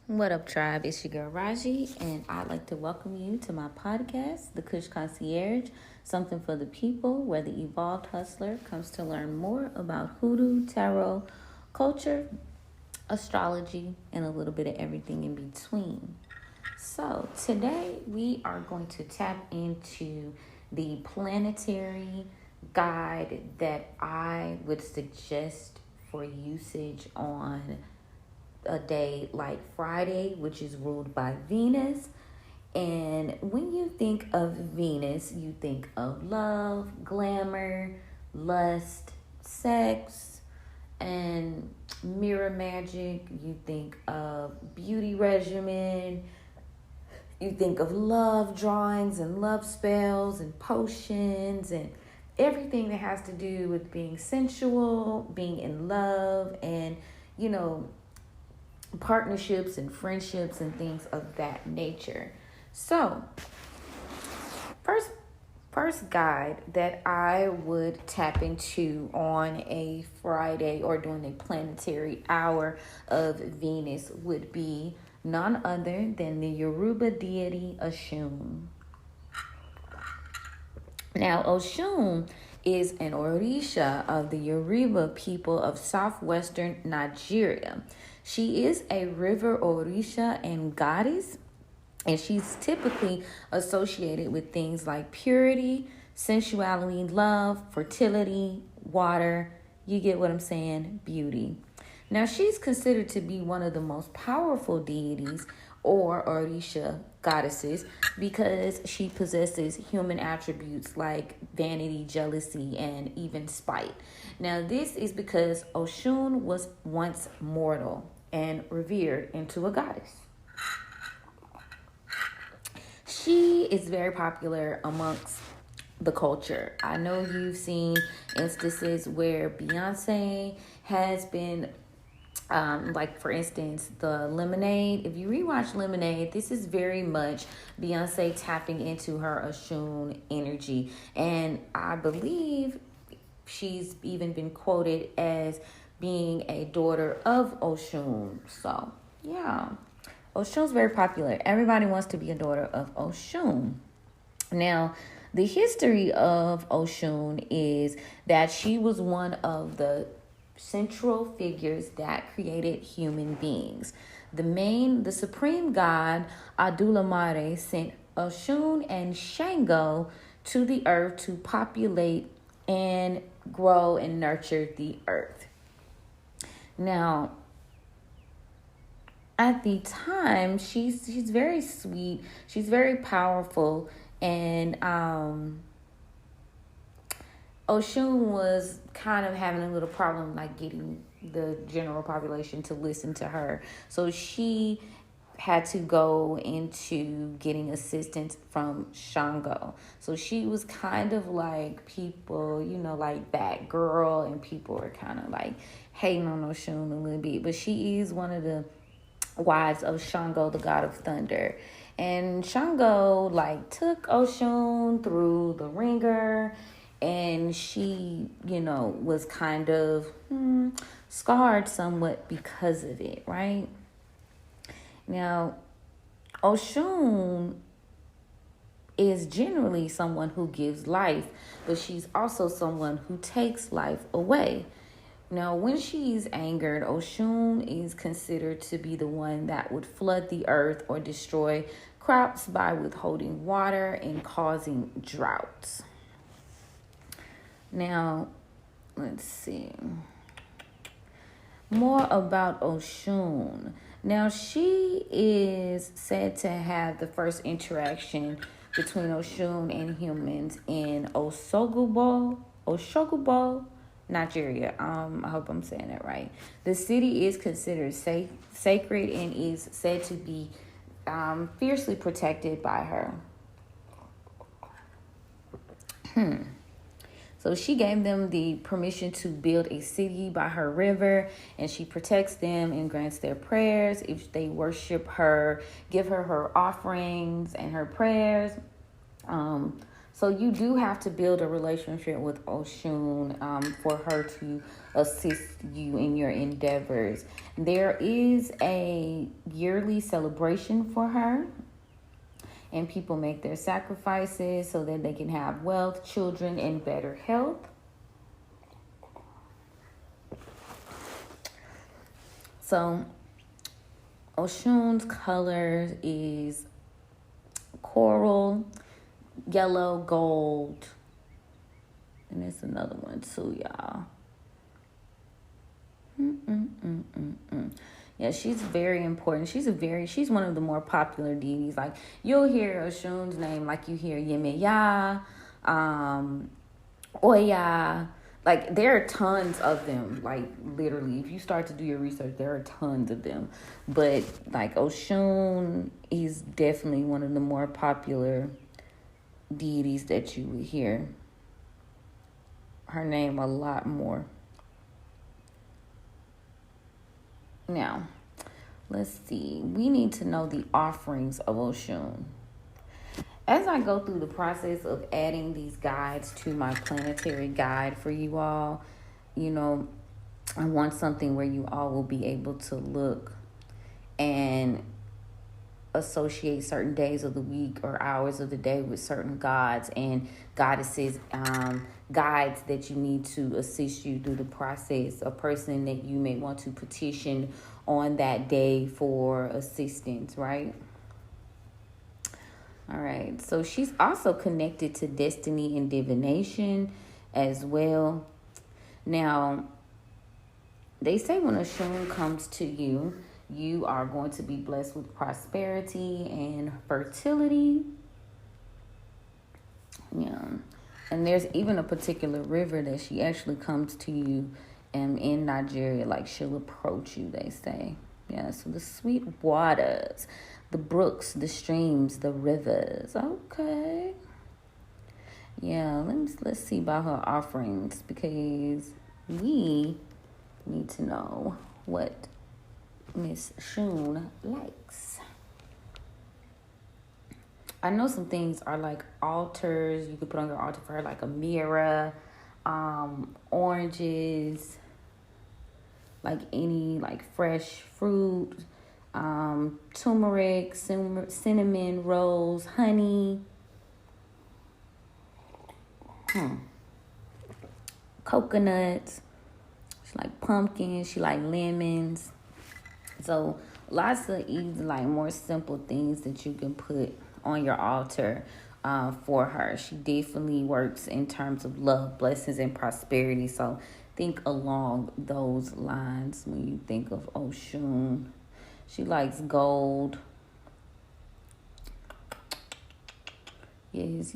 What up, tribe? It's your girl Raji, and I'd like to welcome you to my podcast, The Kush Concierge, something for the people, where the evolved hustler comes to learn more about hoodoo, tarot, culture, astrology, and a little bit of everything in between. So, today we are going to tap into the planetary guide that I would suggest for usage on a day like Friday, which is ruled by Venus. And when you think of Venus, you think of love, glamour, lust, sex, and mirror magic. You think of beauty regimen. You think of love drawings and love spells and potions and everything that has to do with being sensual, being in love, and, you know, partnerships and friendships and things of that nature. So, first guide that I would tap into on a Friday or during a planetary hour of Venus would be none other than the Yoruba deity Oshun. Now, Oshun is an Orisha of the Yoruba people of southwestern Nigeria. She is a river Orisha and goddess, and she's typically associated with things like purity, sensuality, love, fertility, water. You get what I'm saying? Beauty. Now, she's considered to be one of the most powerful deities or Orisha goddesses because she possesses human attributes like vanity, jealousy, and even spite. Now, this is because Oshun was once mortal and revered into a goddess. She is very popular amongst the culture. I know you've seen instances where Beyonce has been like for instance, the Lemonade. If you rewatch Lemonade, this is very much Beyonce tapping into her Oshun energy. And I believe she's even been quoted as being a daughter of Oshun. So, yeah. Oshun's very popular. Everybody wants to be a daughter of Oshun. Now, the history of Oshun is that she was one of the central figures that created human beings. The supreme god Adulamare sent Oshun and Shango to the earth to populate and grow and nurture the earth. Now, at the time, she's very sweet, she's very powerful, and Oshun was kind of having a little problem like getting the general population to listen to her. So she had to go into getting assistance from Shango. So she was kind of like people, like that girl, and people were kind of like hating on Oshun a little bit. But she is one of the wives of Shango, the god of thunder. And Shango took Oshun through the ringer, and she, was kind of scarred somewhat because of it, right? Now, Oshun is generally someone who gives life, but she's also someone who takes life away. Now, when she's angered, Oshun is considered to be the one that would flood the earth or destroy crops by withholding water and causing droughts. Now, let's see. More about Oshun. Now, she is said to have the first interaction between Oshun and humans in Osogbo, Nigeria. I hope I'm saying that right. The city is considered sacred and is said to be fiercely protected by her. So she gave them the permission to build a city by her river, and she protects them and grants their prayers if they worship her, give her offerings and her prayers. So you do have to build a relationship with Oshun for her to assist you in your endeavors. There is a yearly celebration for her, and people make their sacrifices so that they can have wealth, children, and better health. So Oshun's color is coral, yellow, gold, and there's another one too, y'all. Yeah, she's very important. She's one of the more popular deities. Like, you'll hear Oshun's name like you hear Yemeya, Oya. Like, there are tons of them. Like, literally, if you start to do your research, there are tons of them. But, like, Oshun is definitely one of the more popular deities that you would hear her name a lot more. Now, let's see. We need to know the offerings of Oshun. As I go through the process of adding these guides to my planetary guide for you all, I want something where you all will be able to look and associate certain days of the week or hours of the day with certain gods and goddesses, guides that you need to assist you through the process, a person that you may want to petition on that day for assistance, right? All right, so she's also connected to destiny and divination as well. Now, they say when Oshun comes to you, you are going to be blessed with prosperity and fertility. Yeah. And there's even a particular river that she actually comes to you in Nigeria. Like, she'll approach you, they say. Yeah, so the sweet waters, the brooks, the streams, the rivers. Okay. Yeah, let's see about her offerings, because we need to know what Miss Shun likes. I know some things are like altars. You could put on your altar for her, like a mirror, oranges, like any like fresh fruit, turmeric, cinnamon, rose, honey, coconuts. She like pumpkins. She like lemons. So lots of easy, like more simple things that you can put on your altar for her. She definitely works in terms of love, blessings, and prosperity. So think along those lines when you think of Oshun. She likes gold. Yes.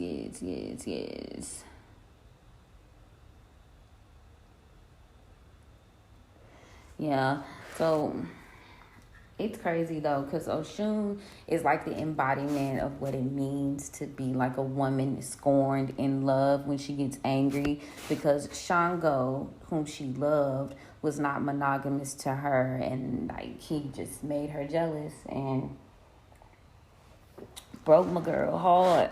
Yeah, so it's crazy though, because Oshun is like the embodiment of what it means to be like a woman scorned in love when she gets angry, because Shango, whom she loved, was not monogamous to her, and like he just made her jealous and broke my girl hard.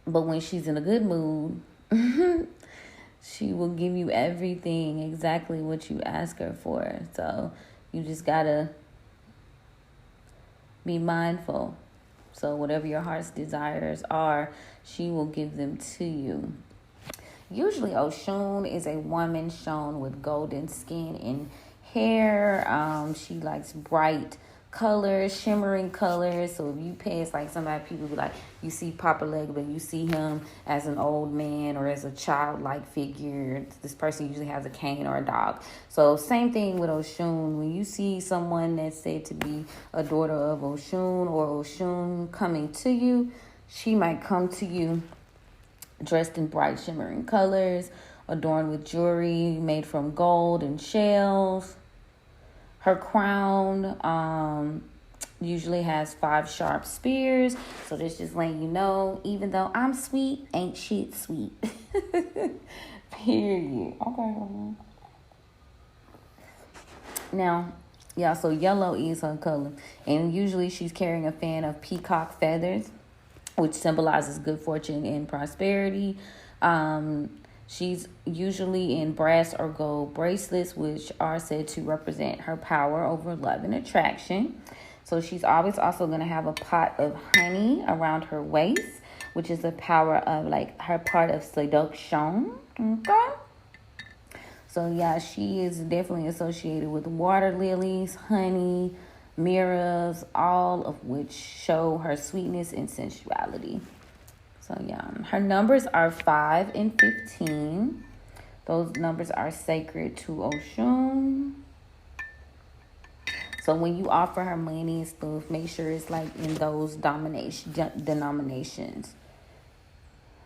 But when she's in a good mood, she will give you everything, exactly what you ask her for. So you just gotta be mindful. So whatever your heart's desires are, she will give them to you. Usually Oshun is a woman shown with golden skin and hair. She likes bright colors, shimmering colors. So if you pass, like people be like, you see Papa Leg, but you see him as an old man or as a childlike figure. This person usually has a cane or a dog. So same thing with Oshun. When you see someone that's said to be a daughter of Oshun or Oshun coming to you, she might come to you dressed in bright shimmering colors, adorned with jewelry made from gold and shells. Her crown usually has 5 sharp spears. So this just letting you know, even though I'm sweet, ain't shit sweet. Period. Okay. Now, Yeah, so yellow is her color. And usually she's carrying a fan of peacock feathers, which symbolizes good fortune and prosperity. Um, she's usually in brass or gold bracelets, which are said to represent her power over love and attraction. So she's always also going to have a pot of honey around her waist, which is the power of like her part of seduction. Okay. So yeah, she is definitely associated with water lilies, honey, mirrors, all of which show her sweetness and sensuality. So yeah, her numbers are 5 and 15. Those numbers are sacred to Oshun. So when you offer her money and stuff, make sure it's like in those denominations.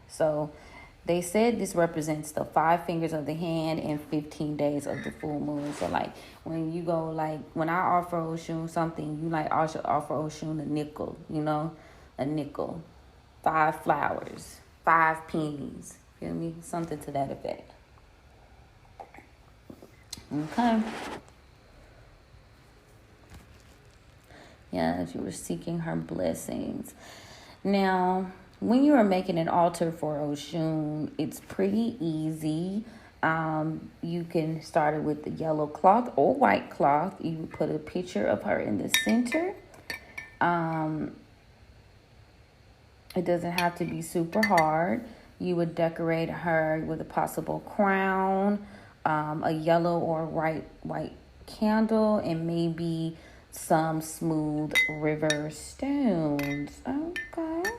So they said this represents the 5 fingers of the hand and 15 days of the full moon. So like when you go, like when I offer Oshun something, you like also offer Oshun a nickel, a nickel. 5 flowers, 5 pennies. Feel me? Something to that effect. Okay. Yeah, you were seeking her blessings. Now, when you are making an altar for Oshun, it's pretty easy. You can start it with the yellow cloth or white cloth. You put a picture of her in the center. It doesn't have to be super hard. You would decorate her with a possible crown, a yellow or white candle, and maybe some smooth river stones. Okay.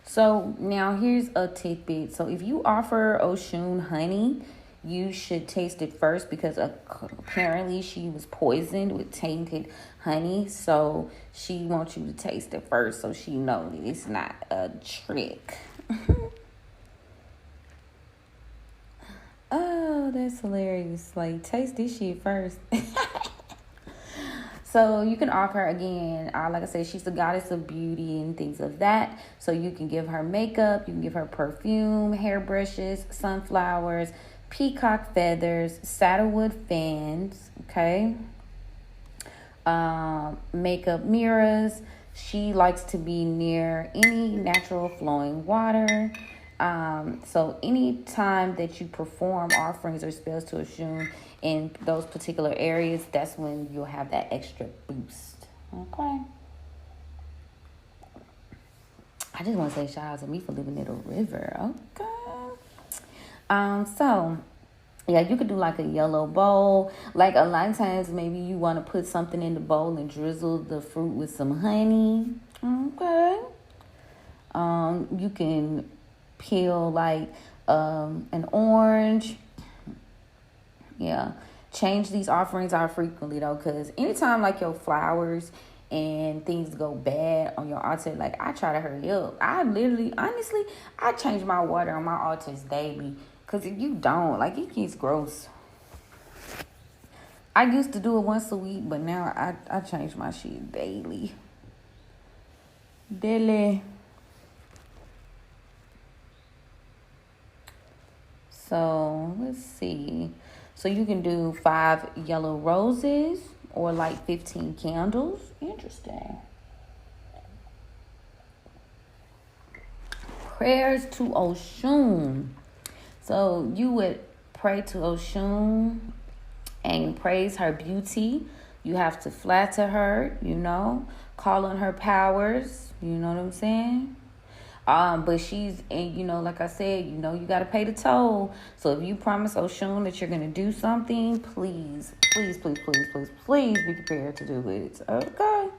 So now here's a tidbit. So if you offer Oshun honey, you should taste it first because apparently she was poisoned with tainted honey. So she wants you to taste it first so she knows it's not a trick. Oh, that's hilarious. Like, taste this shit first. So you can offer her again, like I said, she's the goddess of beauty and things of that. So you can give her makeup, you can give her perfume, hairbrushes, sunflowers, peacock feathers, saddlewood fans, okay? Makeup mirrors. She likes to be near any natural flowing water. So anytime that you perform offerings or spells to Oshun in those particular areas, that's when you'll have that extra boost. Okay. I just want to say shout out to me for living near the river. Okay. So yeah, you could do like a yellow bowl. Like a lot of times maybe you want to put something in the bowl and drizzle the fruit with some honey. Okay. You can peel like an orange. Yeah. Change these offerings out frequently though, because anytime like your flowers and things go bad on your altar, like I try to hurry up. Honestly, I change my water on my altars daily. Because if you don't, like, it gets gross. I used to do it once a week, but now I change my shit daily. Daily. So, let's see. So, you can do 5 yellow roses or like 15 candles. Interesting. Prayers to Oshun. So you would pray to Oshun and praise her beauty. You have to flatter her, call on her powers. You know what I'm saying? But she's, and like I said, you got to pay the toll. So if you promise Oshun that you're going to do something, please, please, please, please, please, please be prepared to do it. Okay.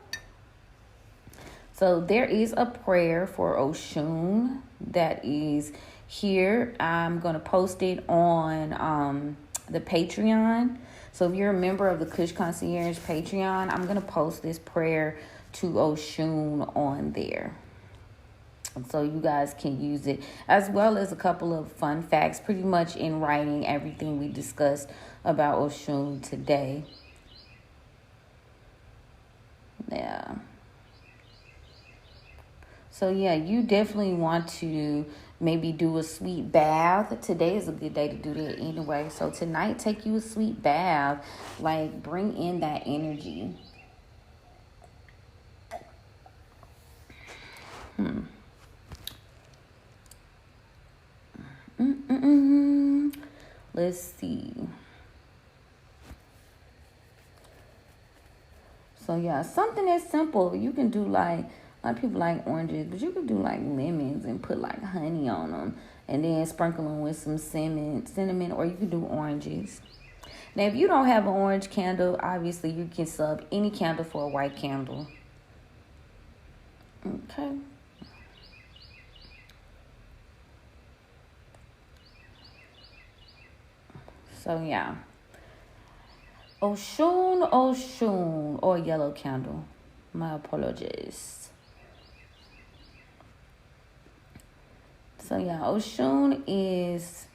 So there is a prayer for Oshun that is here. I'm going to post it on the Patreon. So if you're a member of the Kush Concierge Patreon, I'm going to post this prayer to Oshun on there. So you guys can use it, as well as a couple of fun facts, pretty much in writing everything we discussed about Oshun today. Yeah. So yeah, you definitely want to maybe do a sweet bath. Today is a good day to do that anyway. So tonight, take you a sweet bath. Like, bring in that energy. Let's see. So yeah, something that's simple. You can do like, a lot of people like oranges, but you can do like lemons and put like honey on them, and then sprinkle them with some cinnamon, or you can do oranges. Now, if you don't have an orange candle, obviously you can sub any candle for a white candle. Okay. So yeah. Oshun, or yellow candle. My apologies. So yeah, Oshun is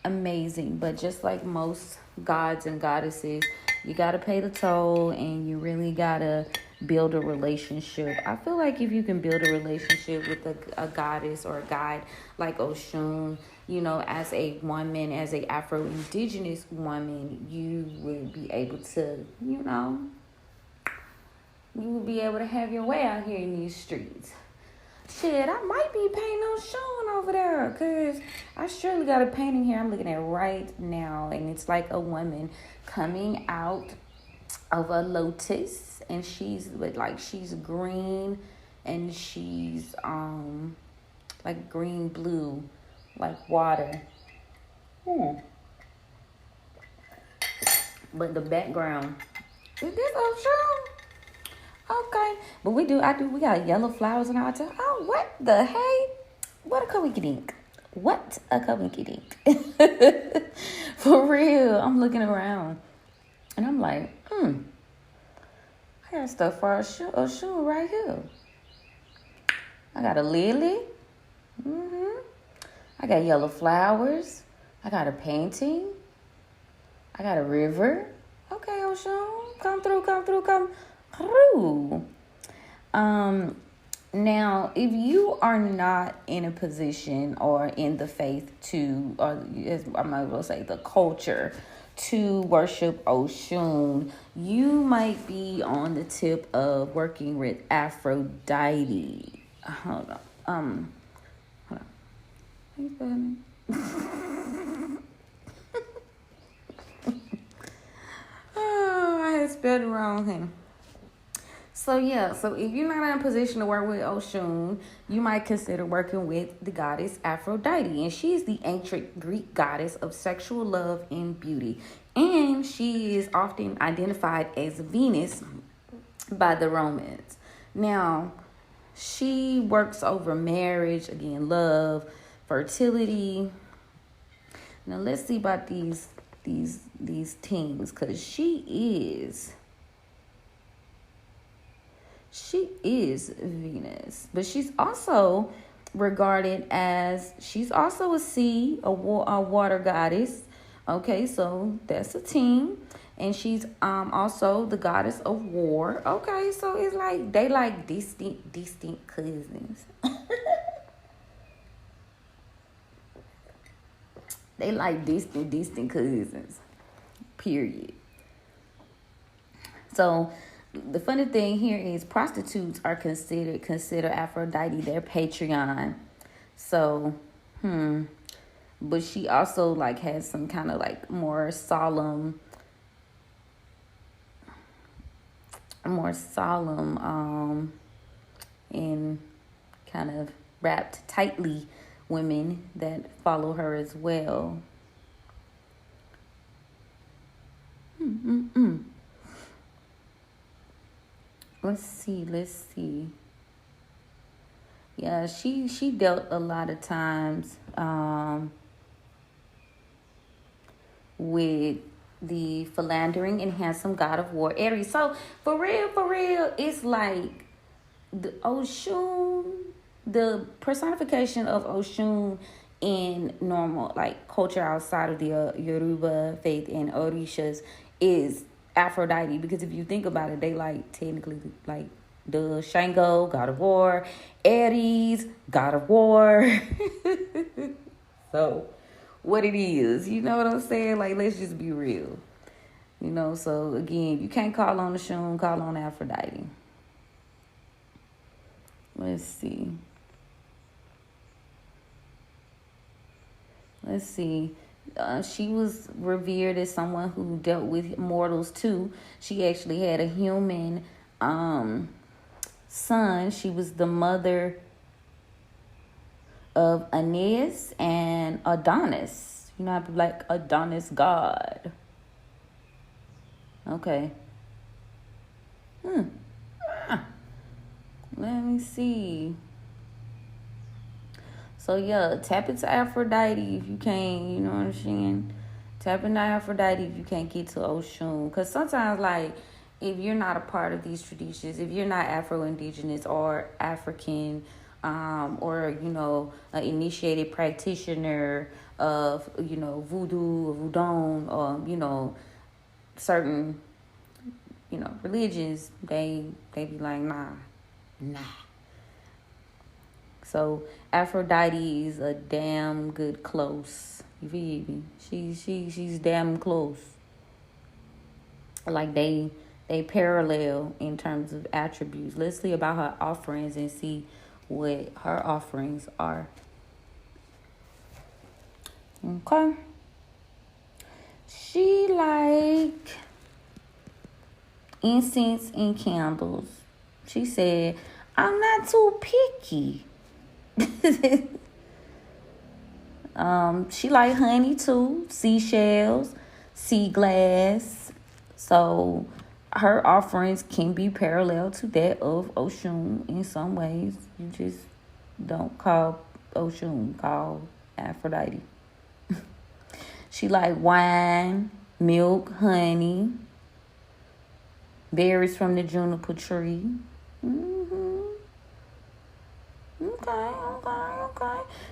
amazing, but just like most gods and goddesses, you gotta pay the toll, and you really gotta build a relationship. I feel like if you can build a relationship with a goddess or a god like Oshun, as a woman, as a Afro-Indigenous woman, you would be able to, you would be able to have your way out here in these streets. Shit, I might be painting Oshun over there, because I surely got a painting here I'm looking at right now, and it's like a woman coming out of a lotus, and she's green, and she's like green blue, like water. But the background, is this Oshun? Okay, but we got yellow flowers in our too. Oh, what the hey? What a coinky What a coinky For real, I'm looking around, and I'm like, I got stuff for Oshun right here. I got a lily. I got yellow flowers. I got a painting. I got a river. Okay, Oshun, come through. Now, if you are not in a position or in the faith to, or as I might as well say, the culture to worship Oshun, you might be on the tip of working with Aphrodite. Hold on. How you spelling it? Oh, I had spelled it wrong, honey. So if you're not in a position to work with Oshun, you might consider working with the goddess Aphrodite. And she's the ancient Greek goddess of sexual love and beauty. And she is often identified as Venus by the Romans. Now, she works over marriage, again, love, fertility. Now, let's see about these teams, because she is Venus, but she's also regarded as, she's also a sea, a water goddess. Okay, so that's a team. And she's also the goddess of war. Okay, so it's like they like distinct cousins. They like distant cousins. Period. So the funny thing here is prostitutes are consider Aphrodite their Patreon. So, but she also like has some kind of like more solemn and kind of wrapped tightly women that follow her as well. Let's see. Yeah, she dealt a lot of times with the philandering and handsome god of war, Aries. So for real, it's like the Oshun, the personification of Oshun in normal like culture outside of the Yoruba faith and Orishas is Aphrodite, because if you think about it, they like technically like The Shango, God of War. Aries, God of War. So, what it is, you know what I'm saying? Like, let's just be real. You know, so again, you can't call on the Shun, call on Aphrodite. Let's see. She was revered as someone who dealt with mortals too. She actually had a human son. She was the mother of Aeneas and Adonis. You know, like Adonis god. Okay. Let me see. So yeah, tap into Aphrodite if you can't, you know what I'm saying? Tap into Aphrodite if you can't get to Oshun. Because sometimes, like, if you're not a part of these traditions, if you're not Afro-Indigenous or African, or, you know, an initiated practitioner of, you know, voodoo or voodoo, or, you know, certain, you know, religions, they be like, nah. So Aphrodite is a damn good close. You feel me? She's damn close. Like they parallel in terms of attributes. Let's see about her offerings and see what her offerings are. Okay. She like incense and candles. She said, I'm not too picky. She like honey too, seashells, sea glass. So her offerings can be parallel to that of Oshun in some ways. You just don't call Oshun, call Aphrodite. She like wine, milk, honey, berries from the juniper tree. Okay.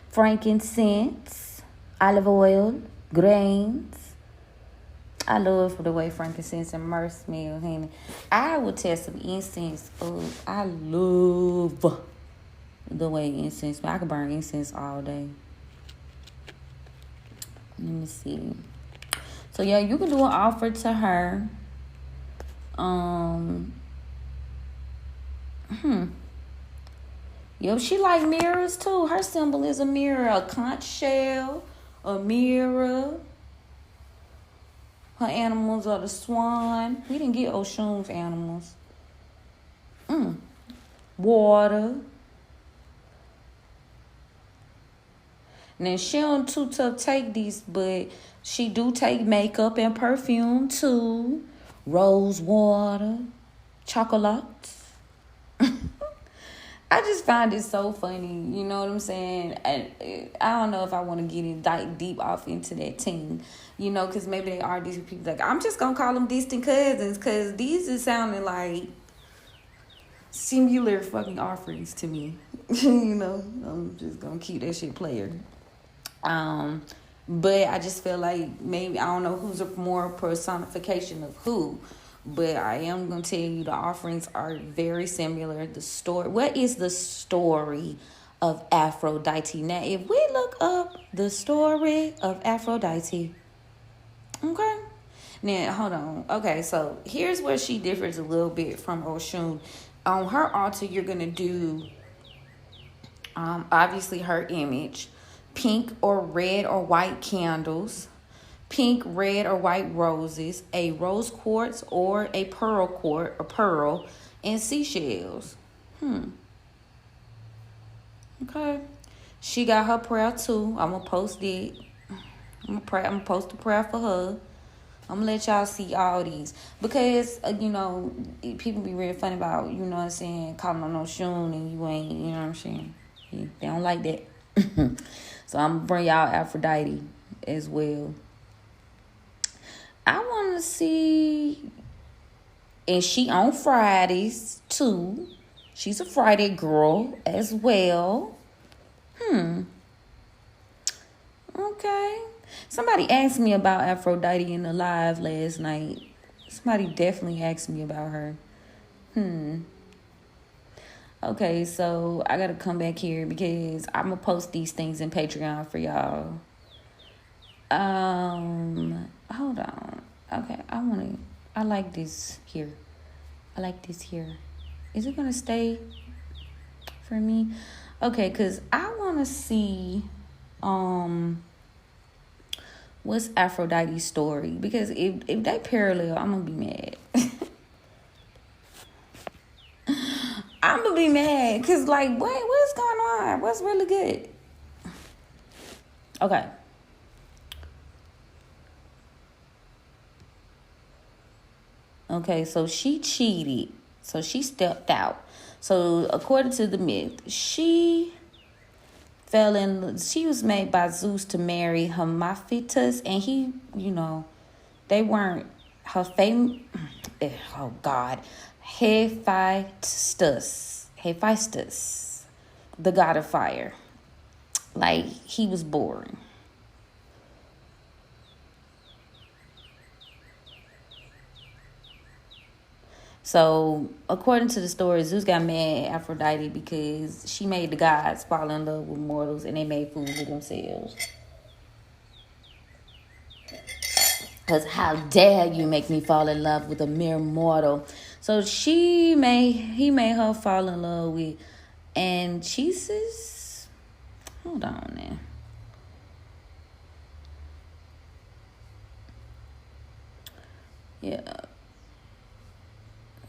Frankincense, olive oil, grains. I love the way frankincense and myrrh smell, honey. I would test some incense. Oh, I love the way incense smells. I could burn incense all day. Let me see. So yeah, you can do an offer to her. Yo, she like mirrors too. Her symbol is a mirror, a conch shell, a mirror. Her animals are the swan. We didn't get Oshun's animals. Water. Now, she don't too tough take these, but she do take makeup and perfume too. Rose water. Chocolates. I just find it so funny, you know what I'm saying? I don't know if I want to get it deep off into that team, you know, because maybe they are these people like, I'm just going to call them distant cousins because these is sounding like similar fucking offerings to me. You know, I'm just going to keep that shit player. But I just feel like maybe, I don't know who's a more personification of who. But I am going to tell you the offerings are very similar. What is the story of Aphrodite? Now, if we look up the story of Aphrodite, okay? Now, hold on. Okay, so here's where she differs a little bit from Oshun. On her altar, you're going to do, obviously, her image, pink or red or white candles, pink, red, or white roses, a rose quartz or a pearl, and seashells. Okay. She got her prayer too. I'm gonna post it. I'm gonna post a prayer for her. I'm gonna let y'all see all these because you know, people be really funny about, you know what I'm saying, calling on no Shun and you ain't, you know what I'm saying. Yeah, they don't like that. So I'm gonna bring y'all Aphrodite as well. I want to see, and she on Fridays too. She's a Friday girl as well. Okay. Somebody asked me about Aphrodite in the live last night. Somebody definitely asked me about her. Okay, so I gotta come back here because I'm gonna post these things in Patreon for y'all. Hold on. Okay, I like this here. I like this here. Is it gonna stay for me? Okay, cause I wanna see what's Aphrodite's story, because if they parallel, I'm gonna be mad. I'm gonna be mad because, like, what's going on? What's really good? Okay. Okay, so she cheated. So she stepped out. So according to the myth, she was made by Zeus to marry Hermaphroditus, and he, they weren't her fame. Oh God, Hephaestus, the god of fire. Like, he was boring. So, according to the story, Zeus got mad at Aphrodite because she made the gods fall in love with mortals and they made fools of themselves. Because how dare you make me fall in love with a mere mortal? So he made her fall in love with Anchises. Hold on now. Yeah.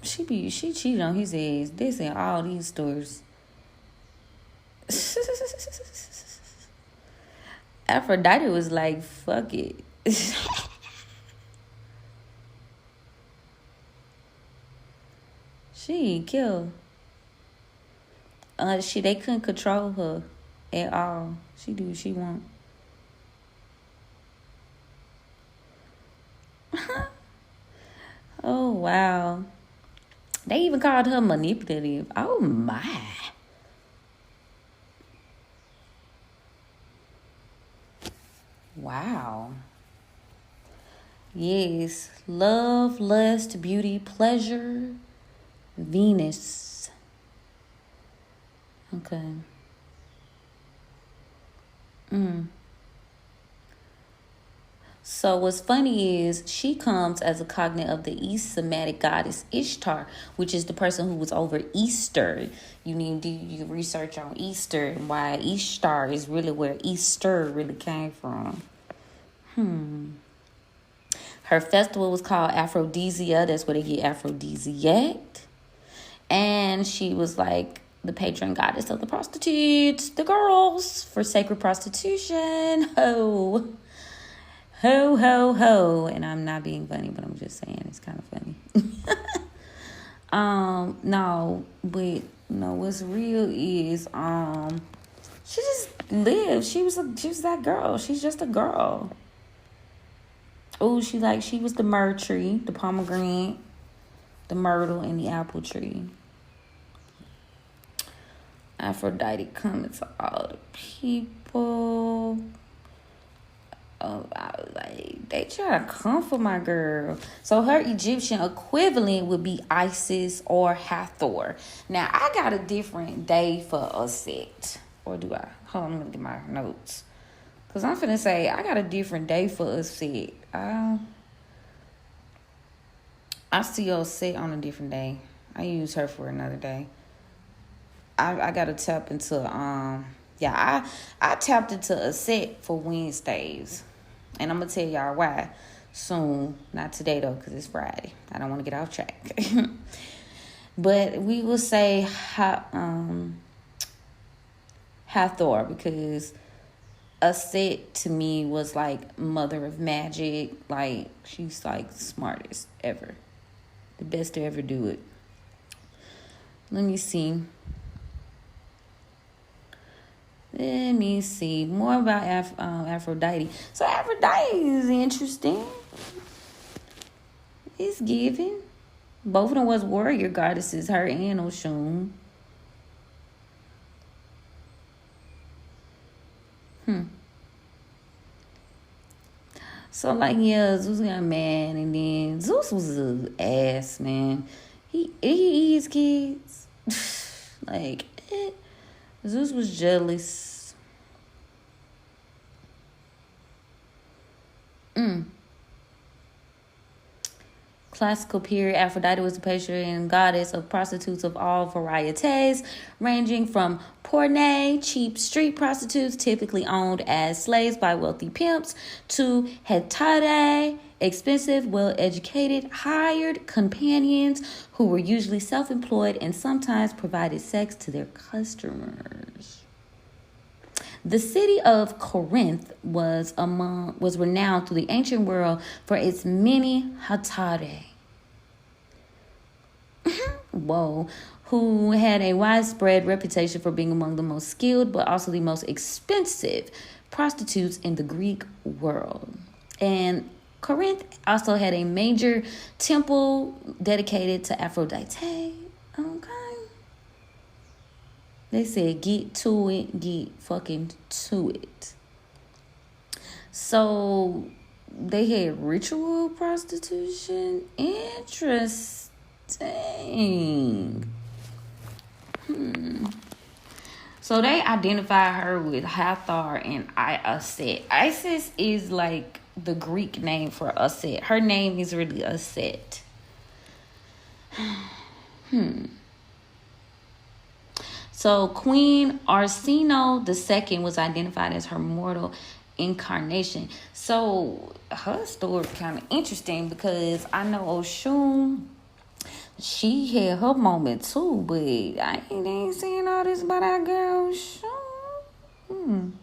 She cheated on his ass. This and all these stories. Aphrodite was like, fuck it. She killed. They couldn't control her at all. She do what she want. Oh wow. They even called her manipulative. Oh my. Wow. Yes. Love, lust, beauty, pleasure, Venus. Okay. So what's funny is she comes as a cognate of the East Semitic goddess Ishtar, which is the person who was over Easter. You need to do your research on Easter and why Ishtar is really where Easter really came from. Her festival was called Aphrodisia. That's where they get aphrodisiac. And she was like the patron goddess of the prostitutes, the girls, for sacred prostitution. Ho, ho, ho, ho. And I'm not being funny, but I'm just saying it's kind of funny. What's real is she just lived. She was that girl. She's just a girl. Oh, she was the myrtle tree, the pomegranate, the myrtle, and the apple tree. Aphrodite coming to all the people. Oh, they try to come for my girl. So her Egyptian equivalent would be Isis or Hathor. Now, I got a different day for a set. Or do I? Hold on, I'm going to get my notes. Because I'm finna say, I got a different day for a set. I see your set on a different day. I use her for another day. I gotta tap into I tapped into a set for Wednesdays, and I'm gonna tell y'all why soon. Not today though, because it's Friday. I don't want to get off track. But we will say Hathor, because a set to me was like mother of magic. Like, she's like the smartest ever, the best to ever do it. Let me see more about Aphrodite. So Aphrodite is interesting. It's giving. Both of them was warrior goddesses, her and Oshun. So, like, yeah, Zeus got mad, and then Zeus was an ass, man. He eats kids. Like, Zeus was jealous. Classical period, Aphrodite was the patron goddess of prostitutes of all varieties, ranging from porne, cheap street prostitutes typically owned as slaves by wealthy pimps, to hetairai, expensive, well-educated, hired companions who were usually self-employed and sometimes provided sex to their customers. The city of Corinth was renowned through the ancient world for its many hetairai. Whoa, who had a widespread reputation for being among the most skilled but also the most expensive prostitutes in the Greek world. And Corinth also had a major temple dedicated to Aphrodite. Okay. They said, get to it, get fucking to it. So, they had ritual prostitution. Interesting. So, they identify her with Hathor and Aset. Isis is like the Greek name for Aset. Her name is really Aset. So Queen Arsinoe II was identified as her mortal incarnation. So her story is kind of interesting because I know Oshun, she had her moment too, but I ain't saying all this about our girl Oshun.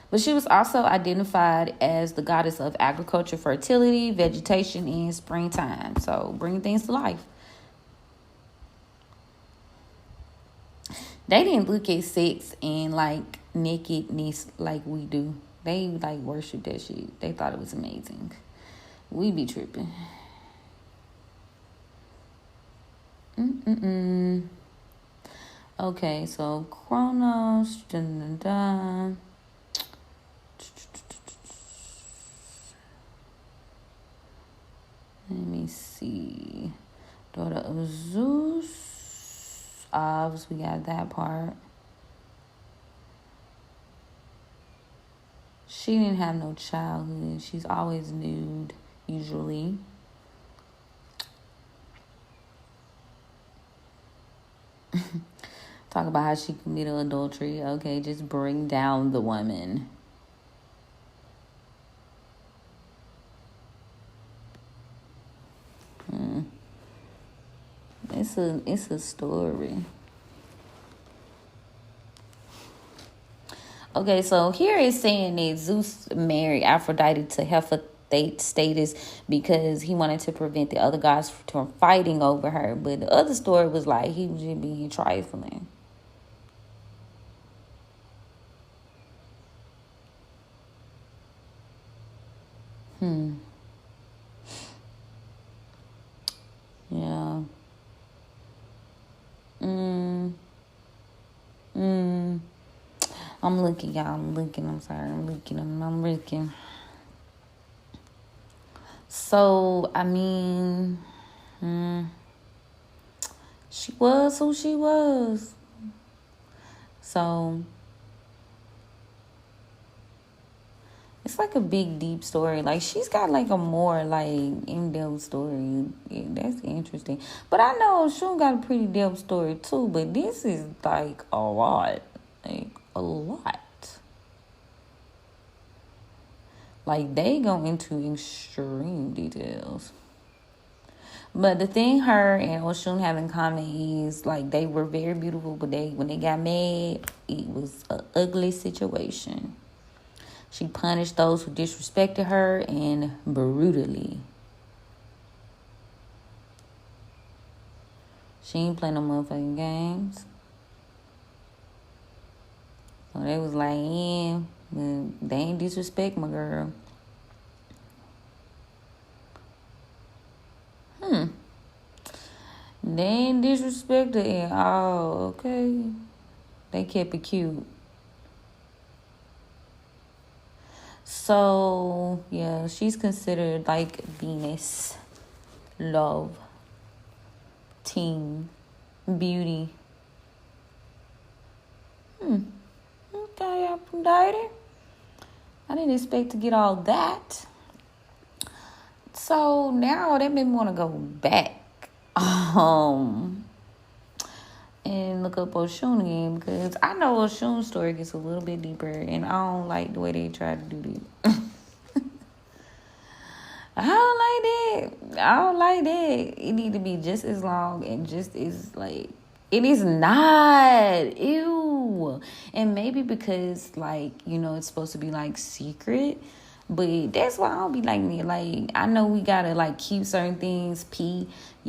But she was also identified as the goddess of agriculture, fertility, vegetation, and springtime. So bringing things to life. They didn't look at sex and like nakedness like we do. They like worship that shit. They thought it was amazing. We be tripping. Okay, so Chronos. Let me see. Daughter of Zeus. Obs, we got that part. She didn't have no childhood. She's always nude, usually. Talk about how she committed adultery. Okay, just bring down the woman. It's a story. Okay, so here it's saying that Zeus married Aphrodite to Hephaestus status because he wanted to prevent the other gods from fighting over her. But the other story was like he was just being trifling. Yeah. I'm looking, y'all. I'm looking. So, I mean, she was who she was. So, it's like a big, deep story. Like, she's got like a more like in-depth story. Yeah, that's interesting. But I know Shun got a pretty depth story too. But this is like a lot. Like, a lot. Like, they go into extreme details. But the thing her and Oshun have in common is, like, they were very beautiful, but when they got mad, it was an ugly situation. She punished those who disrespected her and brutally. She ain't play no motherfucking games. So they was like, yeah, they ain't disrespect my girl. They ain't disrespect her at all, okay? They kept it cute. So, yeah, she's considered like Venus, love, King Beauty. Okay, Aphrodite. I didn't expect to get all that. So now that made me want to go back. And look up Oshun again, because I know Oshun's story gets a little bit deeper, and I don't like the way they try to do this. I don't like that. It need to be just as long and just as like it is not. Ew. And maybe because like, it's supposed to be like secret. But that's why I don't be like me. Like, I know we gotta like keep certain things you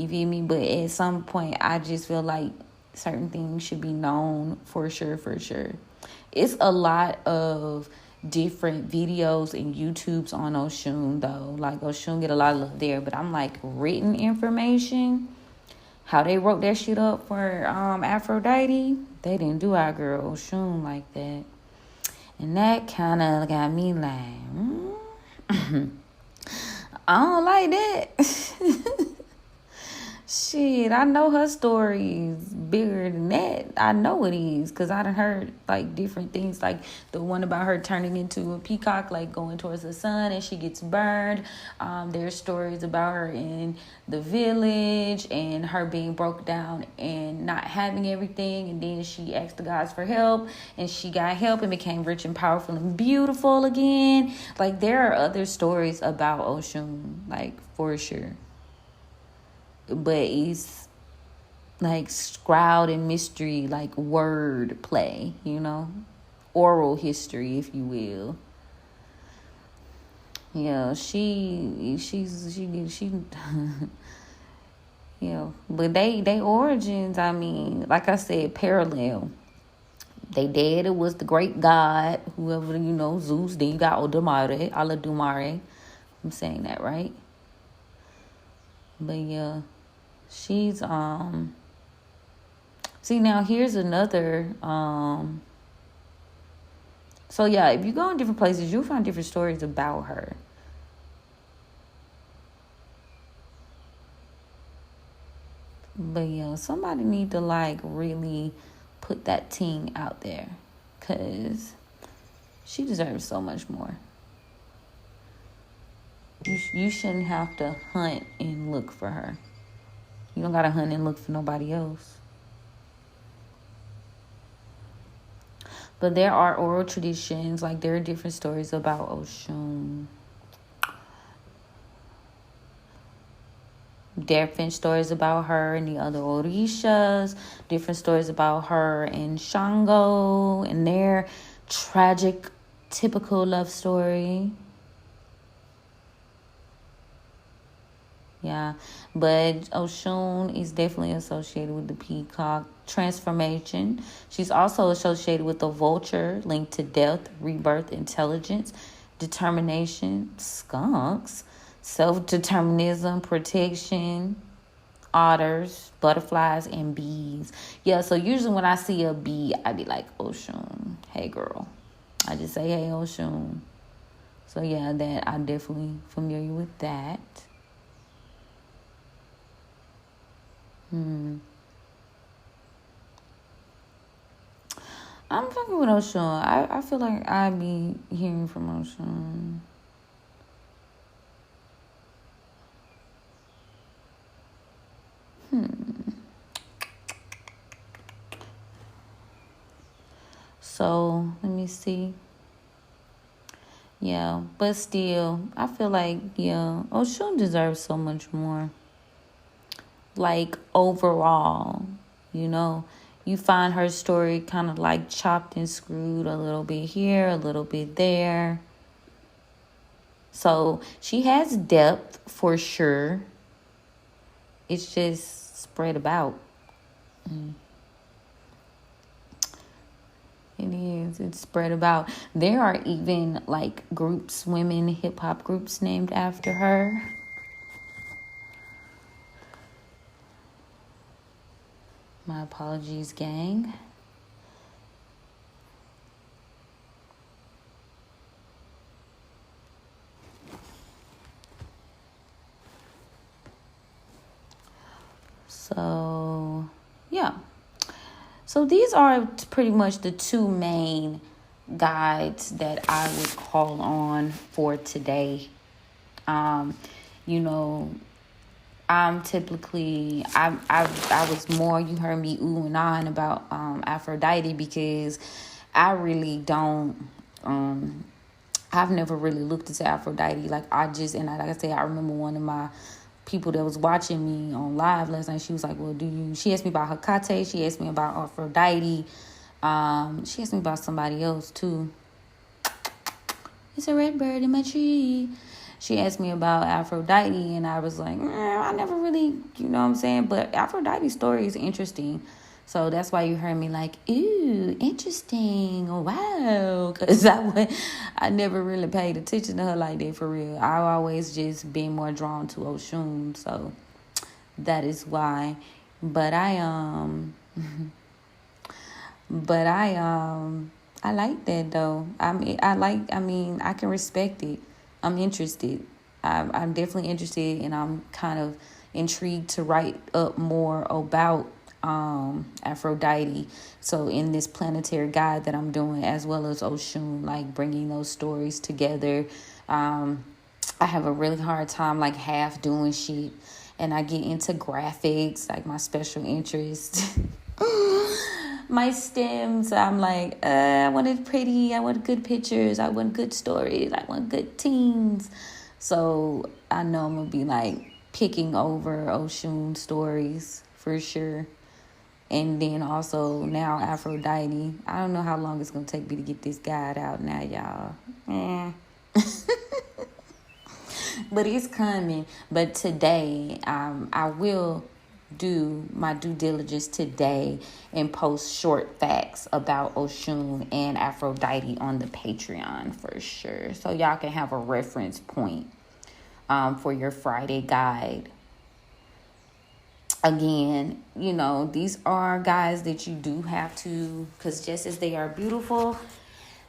feel me? But at some point I just feel like certain things should be known for sure. It's a lot of different videos and YouTubes on Oshun though. Like Oshun get a lot of love there, but I'm like written information, how they wrote that shit up for Aphrodite, they didn't do our girl Oshun like that. And that kind of got me like, I don't like that. Shit, I know her story is bigger than that. I know it is, because I done heard like different things, like the one about her turning into a peacock, like going towards the sun and she gets burned. There's stories about her in the village and her being broke down and not having everything, and then she asked the gods for help and she got help and became rich and powerful and beautiful again. Like there are other stories about Oshun, like for sure. But it's like shroud in mystery, like word play, oral history, if you will. Yeah, she but they origins, I mean, like I said, parallel. They dead, it was the great god, whoever, Zeus. Then you got Aladumare. I'm saying that right. But yeah. She's see, now here's another so yeah, if you go in different places you'll find different stories about her. But yeah, somebody need to like really put that ting out there, because she deserves so much more. You shouldn't have to hunt and look for her. You don't gotta hunt and look for nobody else. But there are oral traditions, like there are different stories about Oshun. Different stories about her and the other Orishas. Different stories about her and Shango and their tragic, typical love story. Yeah, but Oshun is definitely associated with the peacock transformation. She's also associated with the vulture, linked to death, rebirth, intelligence, determination, skunks, self-determinism, protection, otters, butterflies, and bees. Yeah, so usually when I see a bee, I be like, Oshun, hey girl. I just say, hey Oshun. So yeah, that I'm definitely familiar with that. I'm fucking with Oshun. I feel like I be hearing from Oshun. So let me see. Yeah, but still, I feel like Oshun deserves so much more. Like overall, you find her story kind of like chopped and screwed a little bit here, a little bit there. So she has depth for sure. It's just spread about. It is. It's spread about. There are even like groups, women hip hop groups named after her. My apologies, gang. So So these are pretty much the two main guides that I would call on for today. You know, I'm typically I was more, you heard me ooh and ahhing about Aphrodite, because I really don't I've never really looked into Aphrodite. Like like I said, I remember one of my people that was watching me on live last night. She was like, well, she asked me about Hecate. She asked me about Aphrodite. She asked me about somebody else too. It's a red bird in my tree. She asked me about Aphrodite, and I was like, I never really, you know what I'm saying? But Aphrodite's story is interesting. So that's why you heard me like, ooh, interesting, wow. Because I never really paid attention to her like that for real. I always just been more drawn to Oshun. So that is why. But I like that though. I can respect it. I'm interested. I'm definitely interested, and I'm kind of intrigued to write up more about Aphrodite. So in this planetary guide that I'm doing, as well as Oshun, like bringing those stories together. I have a really hard time like half doing shit, and I get into graphics, like my special interest. My stems, I'm like, I want it pretty, I want good pictures, I want good stories, I want good teens. So I know I'm gonna be like picking over Oshun stories for sure. And then also now Aphrodite. I don't know how long it's gonna take me to get this guide out now, y'all. But it's coming. But today, I will do my due diligence today and post short facts about Oshun and Aphrodite on the Patreon for sure. So y'all can have a reference point for your Friday guide. Again, you know, these are guys that you do have to, because just as they are beautiful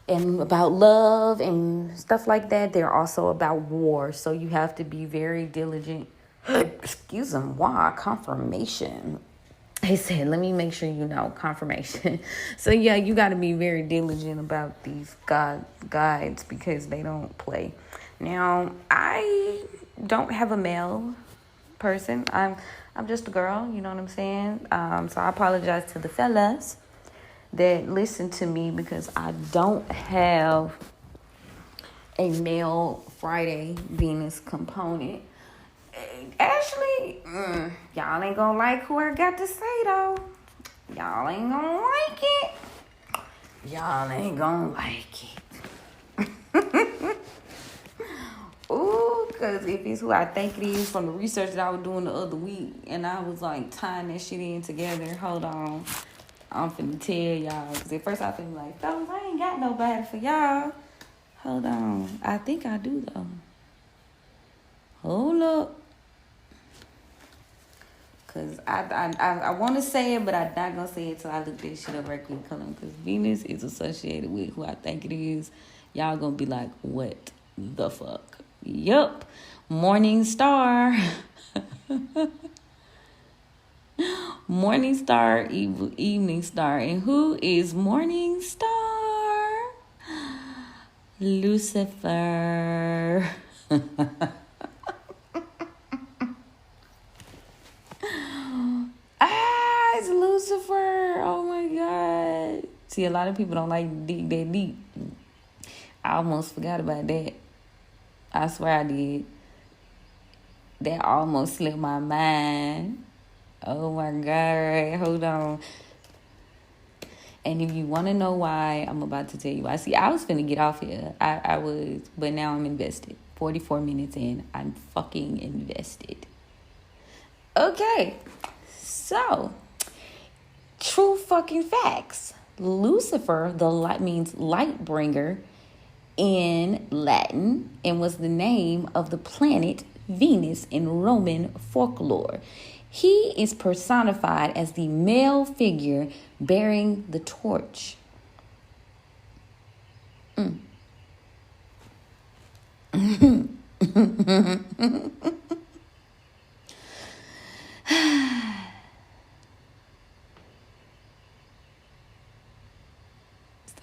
and about love and stuff like that, they're also about war. So you have to be very diligent. Excuse them. Wow, confirmation. He said, let me make sure you know, confirmation. So yeah, you got to be very diligent about these guides, because they don't play. Now, I don't have a male person. I'm just a girl, you know what I'm saying? So I apologize to the fellas that listen to me, because I don't have a male Friday Venus component. Actually, y'all ain't gonna like who I got to say though. Y'all ain't gonna like it. Y'all ain't gonna like it. Ooh, because if it's who I think it is from the research that I was doing the other week, and I was like tying that shit in together. Hold on. I'm finna tell y'all. Because at first I was like, fellas, I ain't got nobody for y'all. Hold on. I think I do though. Hold up. Because I want to say it, but I'm not going to say it until I look this shit up right quick. Because Venus is associated with who I think it is. Y'all going to be like, what the fuck? Yup. Morning star. Morning star, evening star. And who is morning star? Lucifer. It's Lucifer. Oh my God. See, a lot of people don't like to dig that deep. I almost forgot about that. I swear I did. That almost slipped my mind. Oh my God. Hold on. And if you want to know why, I'm about to tell you why. See, I was finna get off here. I was, but now I'm invested. 44 minutes in, I'm fucking invested. Okay. So, true fucking facts. Lucifer, the light, means light bringer in Latin, and was the name of the planet Venus in Roman folklore. He is personified as the male figure bearing the torch.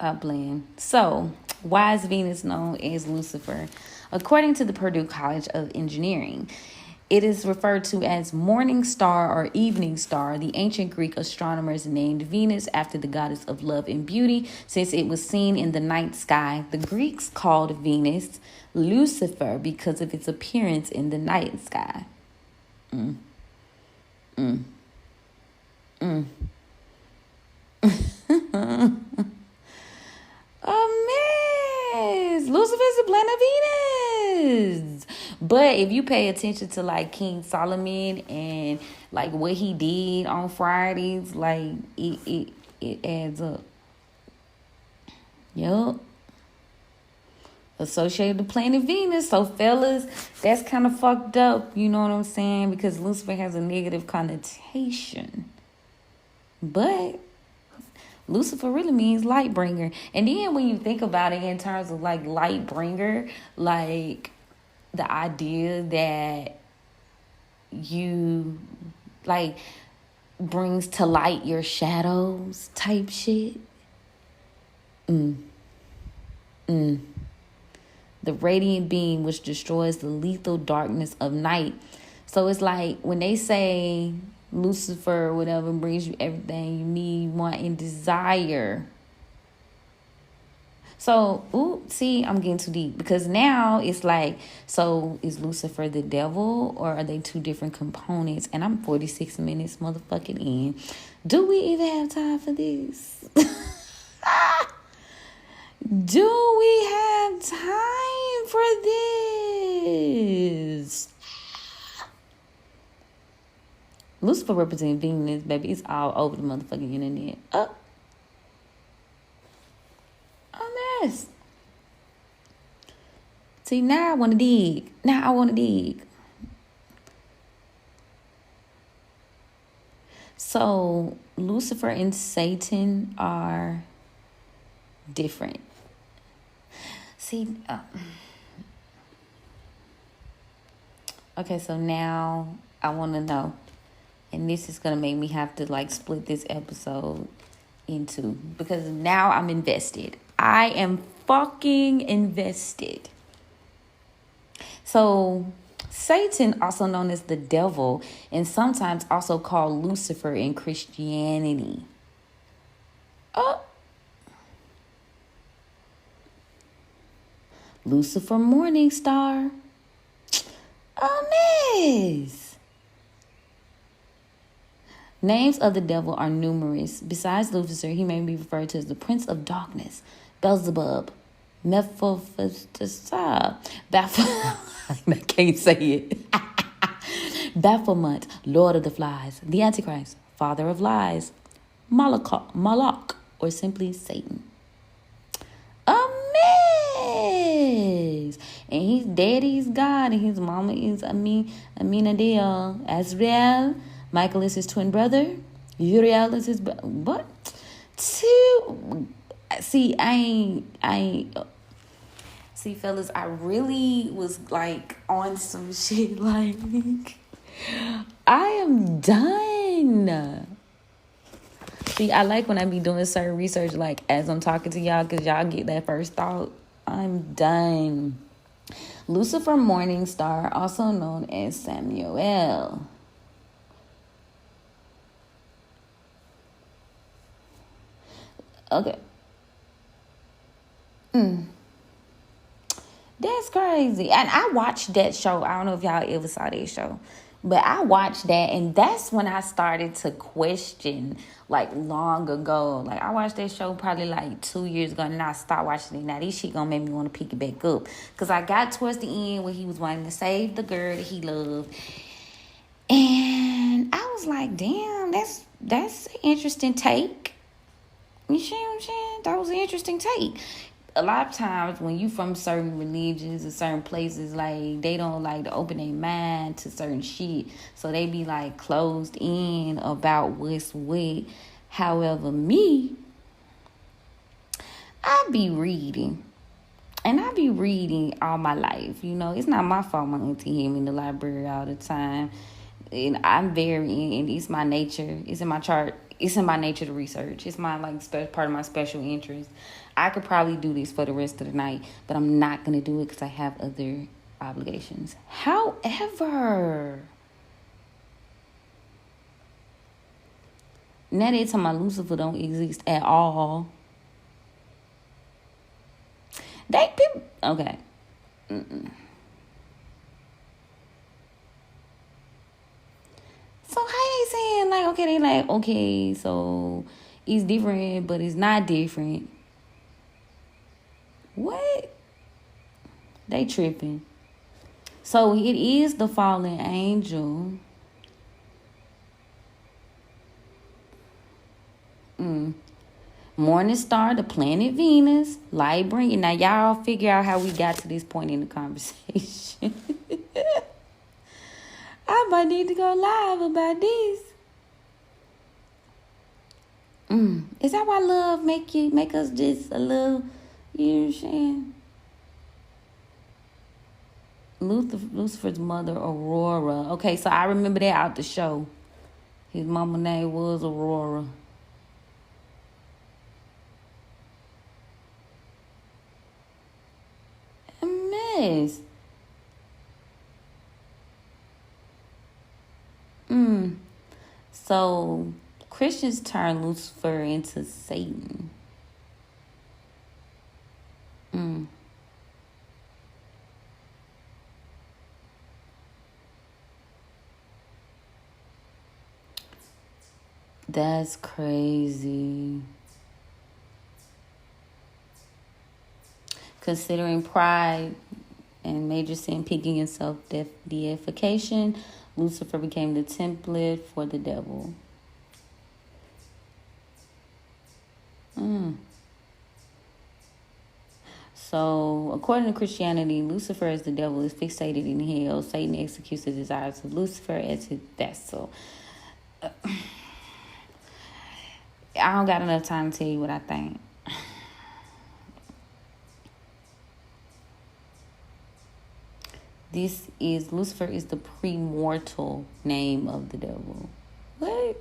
Stop playing. So, why is Venus known as Lucifer? According to the Purdue College of Engineering, it is referred to as morning star or evening star. The ancient Greek astronomers named Venus after the goddess of love and beauty, since it was seen in the night sky. The Greeks called Venus Lucifer because of its appearance in the night sky. A mess. Lucifer is the planet Venus. But if you pay attention to like King Solomon and like what he did on Fridays, like it adds up. Yup. Associated with the planet Venus. So fellas, that's kind of fucked up. You know what I'm saying? Because Lucifer has a negative connotation. But Lucifer really means light bringer. And then when you think about it in terms of like light bringer, like the idea that you like brings to light your shadows type shit. The radiant beam which destroys the lethal darkness of night. So it's like when they say Lucifer or whatever brings you everything you need, want, and desire. So, see, I'm getting too deep because now it's like, so is Lucifer the devil or are they two different components? And I'm 46 minutes motherfucking in. Do we even have time for this? Do we have time for this? Lucifer represents Venus, baby. It's all over the motherfucking internet. A mess. See, now I want to dig. So, Lucifer and Satan are different. See, okay, so now I want to know. And this is going to make me have to like split this episode into, because now I'm invested. I am fucking invested. So Satan, also known as the devil, and sometimes also called Lucifer in Christianity. Lucifer morning star. Miss. Names of the devil are numerous. Besides Lucifer, he may be referred to as the Prince of Darkness, Beelzebub, Mephistopheles, I can't say it. Baphomet, Lord of the Flies, the Antichrist, Father of Lies, Moloch, or simply Satan. And his daddy's God, and his mama is Aminadab. Azrael, Michael is his twin brother. Uriel is his what? See, I ain't. See, fellas, I really was like on some shit. Like, I am done. See, I like when I be doing certain research, like as I'm talking to y'all, because y'all get that first thought. I'm done. Lucifer morning star, also known as Samuel. Okay. That's crazy. And I watched that show. I don't know if y'all ever saw that show. But I watched that, and that's when I started to question, like, long ago. Like, I watched that show probably, like, 2 years ago, and I stopped watching it. Now, this shit gonna make me want to pick it back up. Because I got towards the end where he was wanting to save the girl that he loved. And I was like, damn, that's an interesting take. You see what I'm saying? That was an interesting take. A lot of times when you from certain religions and certain places, like, they don't like to open their mind to certain shit. So they be like closed in about what's what. However, me, I be reading. And I be reading all my life. You know, it's not my fault my auntie had me in the library all the time. And I'm very, and it's my nature. It's in my chart. it's in my nature to research. It's my part of my special interest. I could probably do this for the rest of the night, but I'm not gonna do it because I have other obligations. However, now they talking about Lucifer don't exist at all. They people okay. So how they saying like okay, they like okay, so it's different, but it's not different. What? They tripping. So it is the fallen angel. Morning star, the planet Venus, light bringer. Now y'all figure out how we got to this point in the conversation. I might need to go live about this. Is that why love make us just a little, you know what I'm saying? Lucifer's mother, Aurora. Okay, so I remember that out the show. His mama name was Aurora. A mess. So Christians turn Lucifer into Satan. That's crazy. Considering pride and major sin, picking and self-deification, Lucifer became the template for the devil. So, according to Christianity, Lucifer as the devil is fixated in hell. Satan executes the desires of Lucifer as his vessel. I don't got enough time to tell you what I think. Lucifer is the premortal name of the devil. What?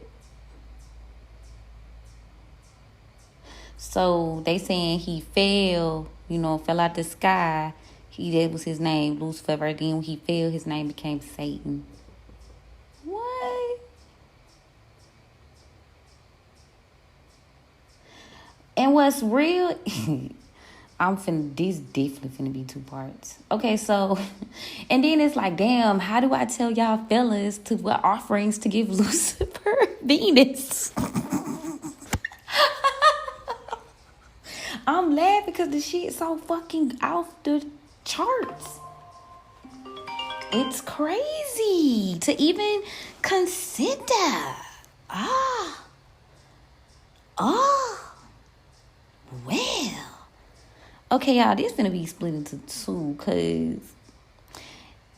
So they saying he fell out the sky. That was his name, Lucifer. Right then when he fell, his name became Satan. What? And what's real? This definitely finna be 2 parts. Okay, so, and then it's like, damn, how do I tell y'all fellas to what offerings to give Lucifer? Venus. I'm laughing because the shit's so fucking off the charts. It's crazy to even consider. Well. Okay, y'all, this gonna be split into 2 because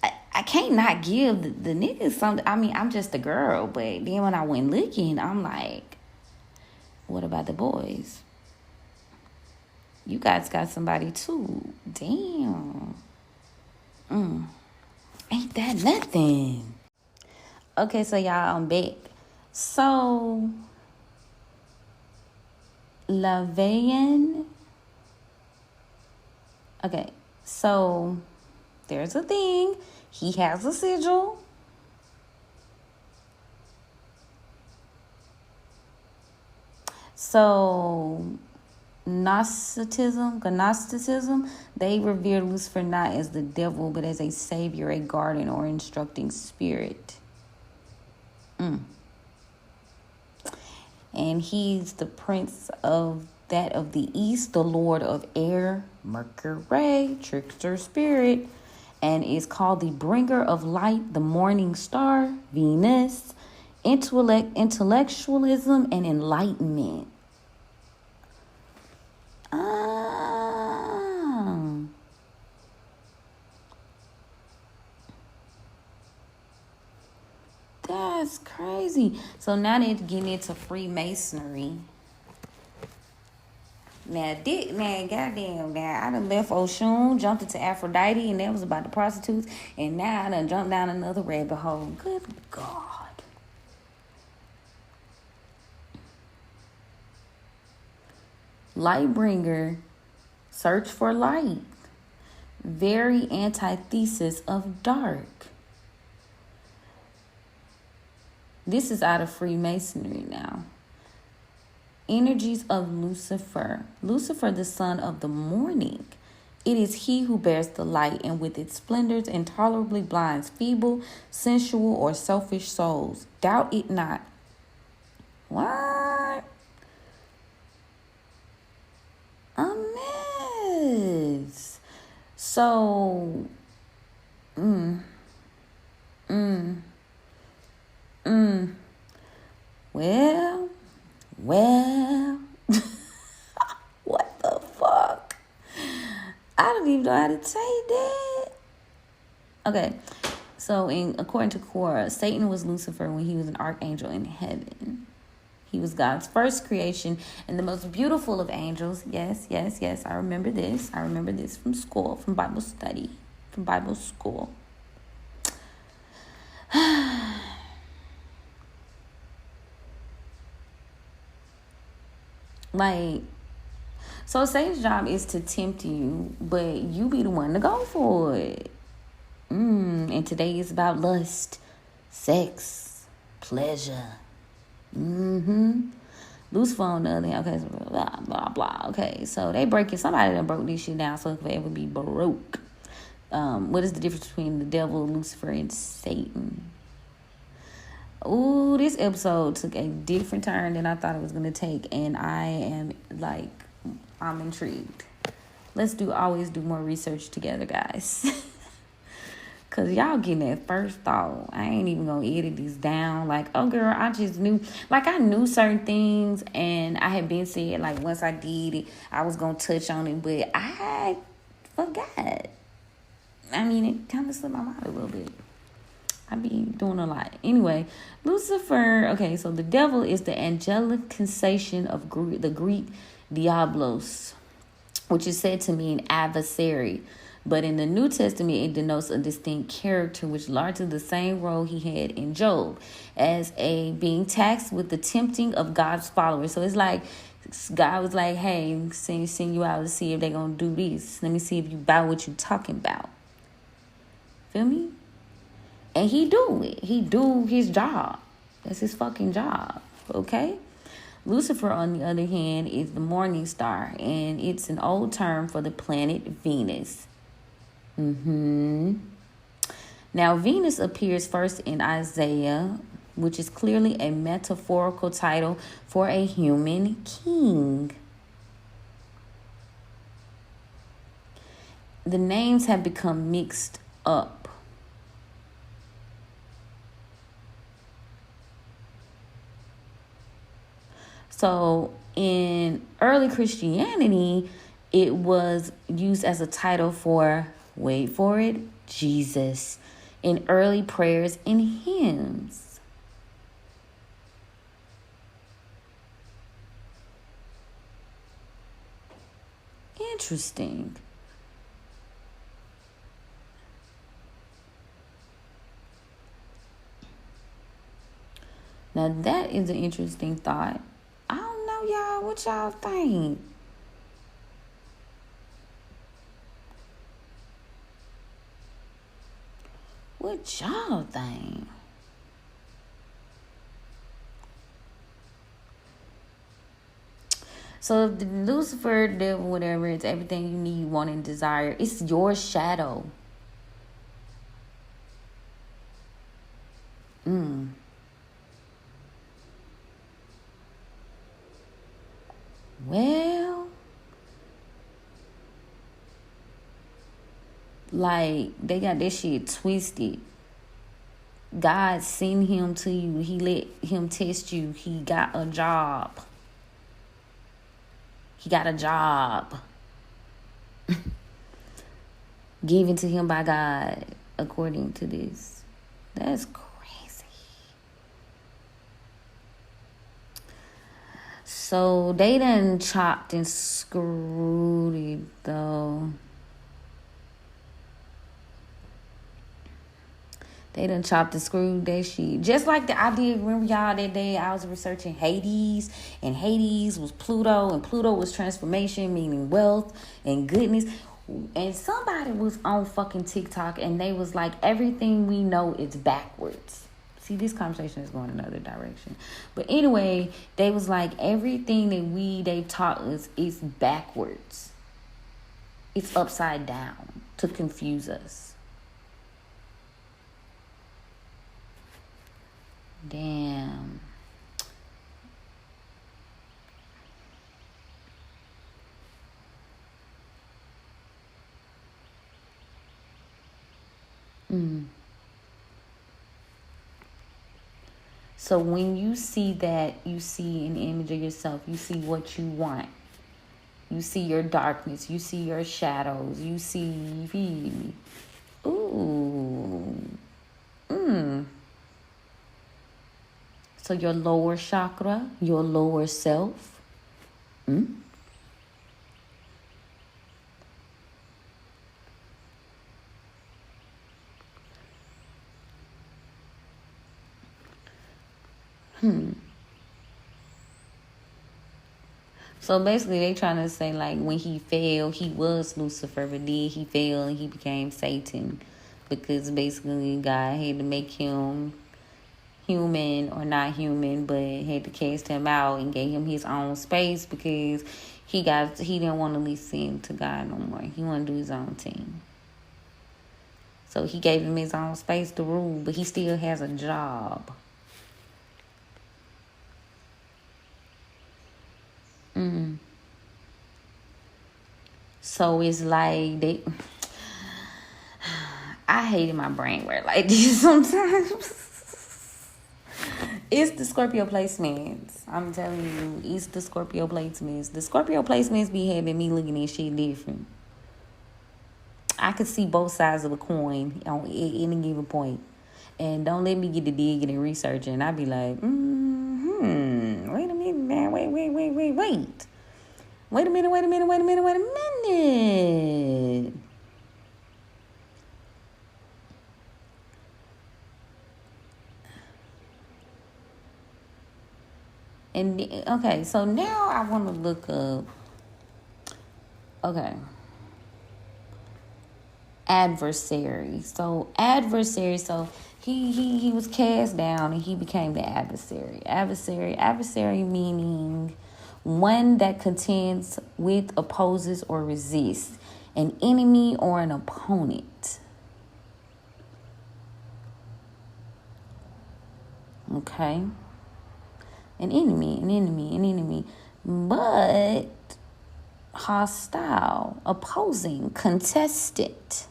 I can't not give the niggas something. I mean, I'm just a girl, but then when I went looking, I'm like, what about the boys? You guys got somebody too. Damn. Ain't that nothing? Okay, so y'all, I'm back. So, Laveyan. Okay, so there's a thing. He has a sigil. So, Gnosticism, they revere Lucifer not as the devil, but as a savior, a guardian, or instructing spirit. And he's the prince of the east, the lord of air, Mercury, trickster spirit, and is called the bringer of light, the morning star, Venus, intellectualism, and enlightenment. That's crazy. So now they're getting into Freemasonry. Now, goddamn, I done left Oshun, jumped into Aphrodite, and that was about the prostitutes, and now I done jumped down another rabbit hole. Good God. Light bringer, search for light. Very antithesis of dark. This is out of Freemasonry now. Energies of Lucifer. Lucifer, the son of the morning. It is he who bears the light, and with its splendors intolerably blinds feeble, sensual, or selfish souls. Doubt it not. What? A mess. So, well, what the fuck? I don't even know how to say that. Okay, so according to Korah, Satan was Lucifer when he was an archangel in heaven. He was God's first creation and the most beautiful of angels. Yes. I remember this. I remember this from school, from Bible study, from Bible school. Like, so Satan's job is to tempt you, but you be the one to go for it. And today is about lust, sex, pleasure. Lucifer on the other hand, okay, so blah, blah, blah. Okay, so somebody done broke this shit down so it could ever be broke. What is the difference between the devil, Lucifer, and Satan? Ooh, this episode took a different turn than I thought it was going to take, and I'm intrigued. Let's always do more research together, guys. Because y'all getting that first thought. I ain't even going to edit this down. Like, oh, girl, I just knew. Like, I knew certain things, and I had been said, like, once I did it, I was going to touch on it, but I forgot. I mean, it kind of slipped my mind a little bit. I be doing a lot. Anyway, Lucifer, okay, so the devil is the angelic sensation of the Greek diablos, which is said to mean adversary. But in the New Testament, it denotes a distinct character, which largely the same role he had in Job, as a being taxed with the tempting of God's followers. So it's like God was like, hey, send you out to see if they're going to do this. Let me see if you about what you talking about. Feel me? And he do it. He do his job. That's his fucking job. Okay? Lucifer, on the other hand, is the morning star. And it's an old term for the planet Venus. Now, Venus appears first in Isaiah, which is clearly a metaphorical title for a human king. The names have become mixed up. So in early Christianity, it was used as a title for, wait for it, Jesus, in early prayers and hymns. Interesting. Now that is an interesting thought. I don't know, y'all. What y'all think? What y'all think? So if the Lucifer, devil, whatever, it's everything you need, want, and desire. It's your shadow. Well, like, they got this shit twisted. God sent him to you. He let him test you. He got a job. He got a job given to him by God, according to this. That's crazy. So they done chopped and screwed it, though. They done chopped and screwed that shit. Just like I did, remember y'all that day I was researching Hades, and Hades was Pluto, and Pluto was transformation, meaning wealth and goodness. And somebody was on fucking TikTok and they was like, everything we know is backwards. See, this conversation is going another direction. But anyway, they was like, everything that they've taught us is backwards. It's upside down to confuse us. Damn. So when you see that, you see an image of yourself. You see what you want. You see your darkness. You see your shadows. You see... Ooh. So your lower chakra, your lower self. So basically they trying to say like when he fell, he was Lucifer, but then he fell and he became Satan. Because basically God had to make him human or not human, but had to cast him out and gave him his own space because he didn't want to listen to God no more. He wanted to do his own thing. So he gave him his own space to rule, but he still has a job. So it's like I hated my brain work like this sometimes. It's the Scorpio placements. I'm telling you, it's the Scorpio placements. The Scorpio placements be having me looking at shit different. I could see both sides of a coin on any given point. And don't let me get to digging and researching. I'd be like, wait a minute now. Wait. Wait a minute. And okay, so now I want to look up. Okay. Adversary. So he was cast down and he became the adversary. Adversary meaning one that contends with, opposes, or resists an enemy or an opponent. Okay. An enemy. But hostile, opposing, contestant.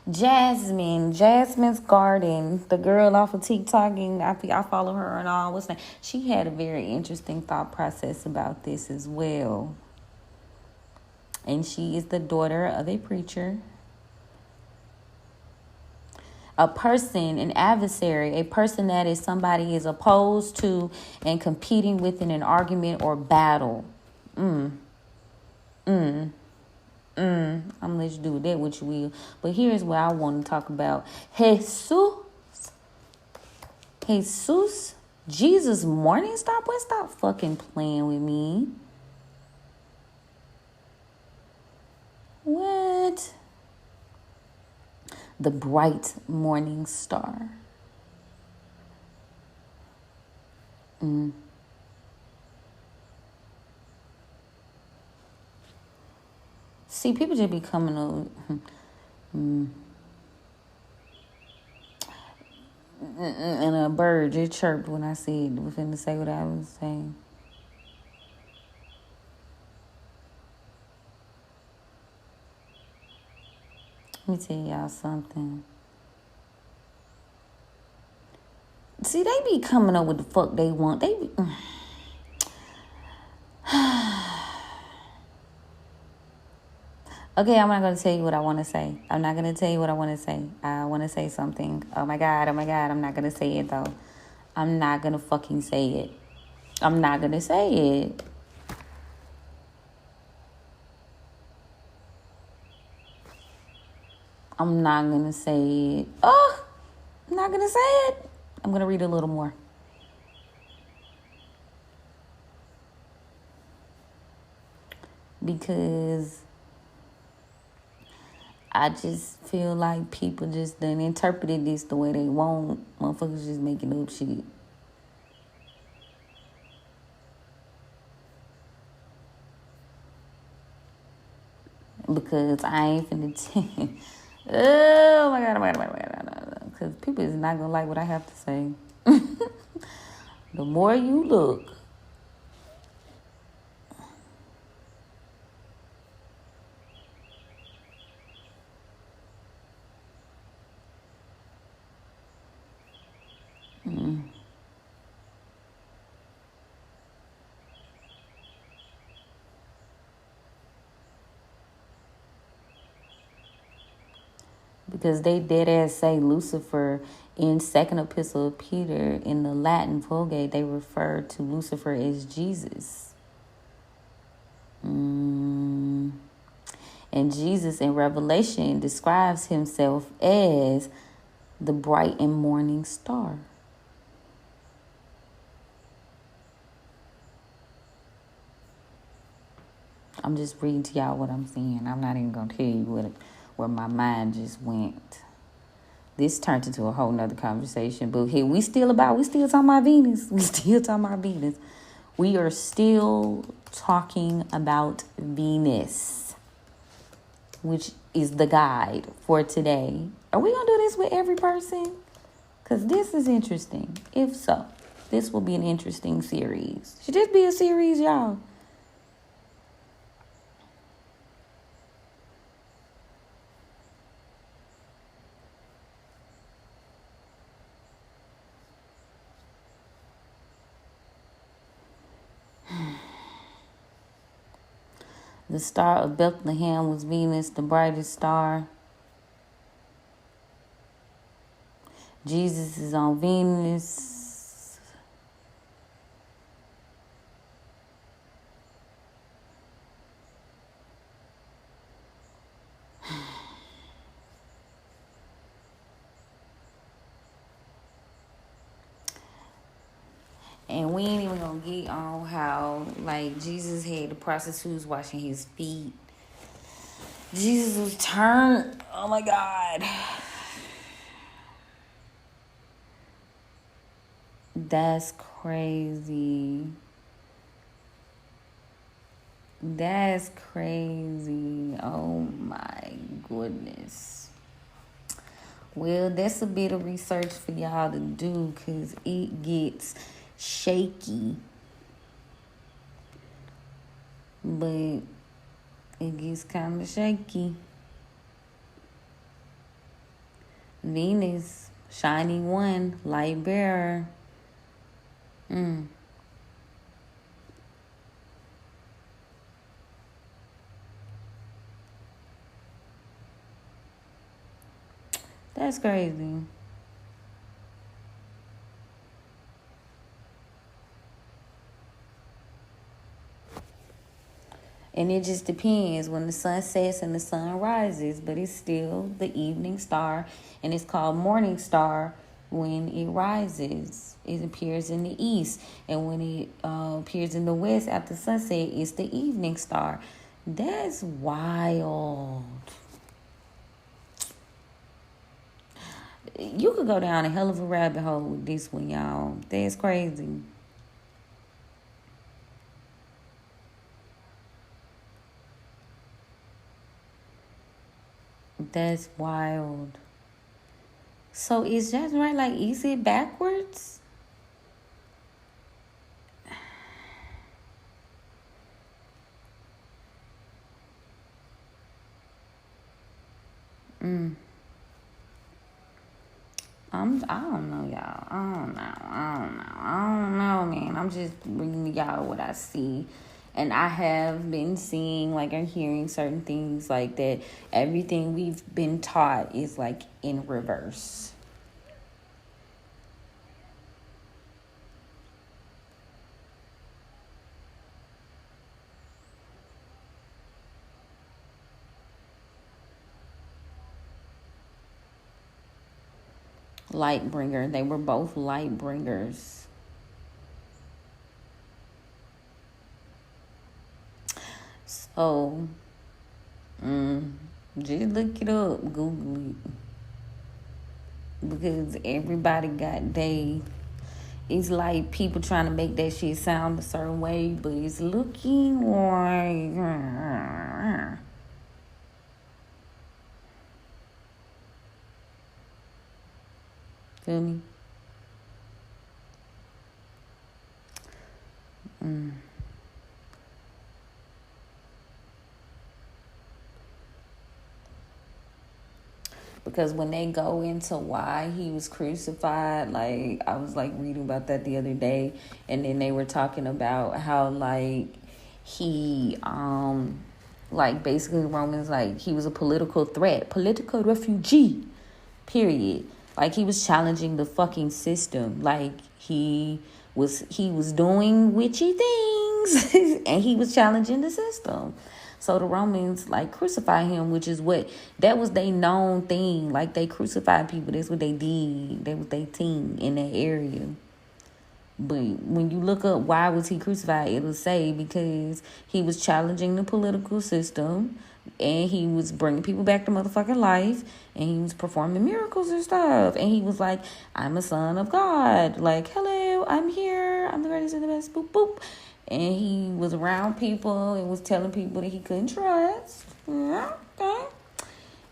Jasmine's Garden, the girl off of TikTok, and I follow her and all. She had a very interesting thought process about this as well. And she is the daughter of a preacher. A person, an adversary, a person that is somebody is opposed to and competing with in an argument or battle. I'm gonna let you do that what you will. But here's what I want to talk about. Jesus, Jesus morning star. Boy, stop fucking playing with me. What? The bright morning star. See, people just be coming over. And a bird just chirped when I said, was finna say what I was saying. Let me tell y'all something. See, they be coming up with the fuck they want. They be... Okay, I'm not going to tell you what I want to say. I want to say something. Oh my God. I'm not going to say it, though. I'm not going to fucking say it. I'm not going to say it. I'm not going to say it. Oh, I'm not going to say it. I'm going to read a little more. Because I just feel like people just done interpreted this the way they want. Motherfuckers just making up shit. Because I ain't finna oh my god, oh my god, oh my god. Because people is not gonna like what I have to say. The more you look, because they dead ass say Lucifer in Second Epistle of Peter in the Latin Vulgate, they refer to Lucifer as Jesus. And Jesus in Revelation describes himself as the bright and morning star. I'm just reading to y'all what I'm saying. I'm not even gonna tell you where my mind just went. This turned into a whole nother conversation. But hey, we still talking about Venus. We still talking about Venus. We are still talking about Venus, which is the guide for today. Are we gonna do this with every person? Because this is interesting. If so, this will be an interesting series. Should this be a series, y'all? The star of Bethlehem was Venus, the brightest star. Jesus is on Venus. And we ain't even gonna get on how, like, Jesus had the prostitutes washing his feet. Jesus was turned. Oh my God. That's crazy. That's crazy. Oh my goodness. Well, that's a bit of research for y'all to do because it gets shaky. But it gets kind of shaky. Venus, shining one, light bearer. That's crazy. And it just depends when the sun sets and the sun rises, but it's still the evening star, and it's called morning star when it rises. It appears in the east, and when it appears in the west after sunset, it's the evening star. That's wild. You could go down a hell of a rabbit hole with this one, y'all. That's crazy. That's wild. So is that right? Like, is it backwards? I don't know, y'all. I don't know, man. I'm just bringing y'all what I see. And I have been seeing, like, and hearing certain things like that. Everything we've been taught is, like, in reverse. light bringer. They were both light bringers. So, just look it up, Google it. Because everybody got it's like people trying to make that shit sound a certain way, but it's looking like feel me? Because when they go into why he was crucified, like I was like reading about that the other day, and then they were talking about how like he like basically Romans, like he was a political threat, political refugee, period. Like he was challenging the fucking system. Like he was doing witchy things and he was challenging the system. So the Romans like crucify him, which is that was their known thing. Like they crucified people. That's what they did. That was their team in that area. But when you look up why was he crucified, it'll say because he was challenging the political system and he was bringing people back to motherfucking life and he was performing miracles and stuff. And he was like, I'm a son of God. Like, hello, I'm here. I'm the greatest and the best. Boop, boop. And he was around people and was telling people that he couldn't trust. Okay.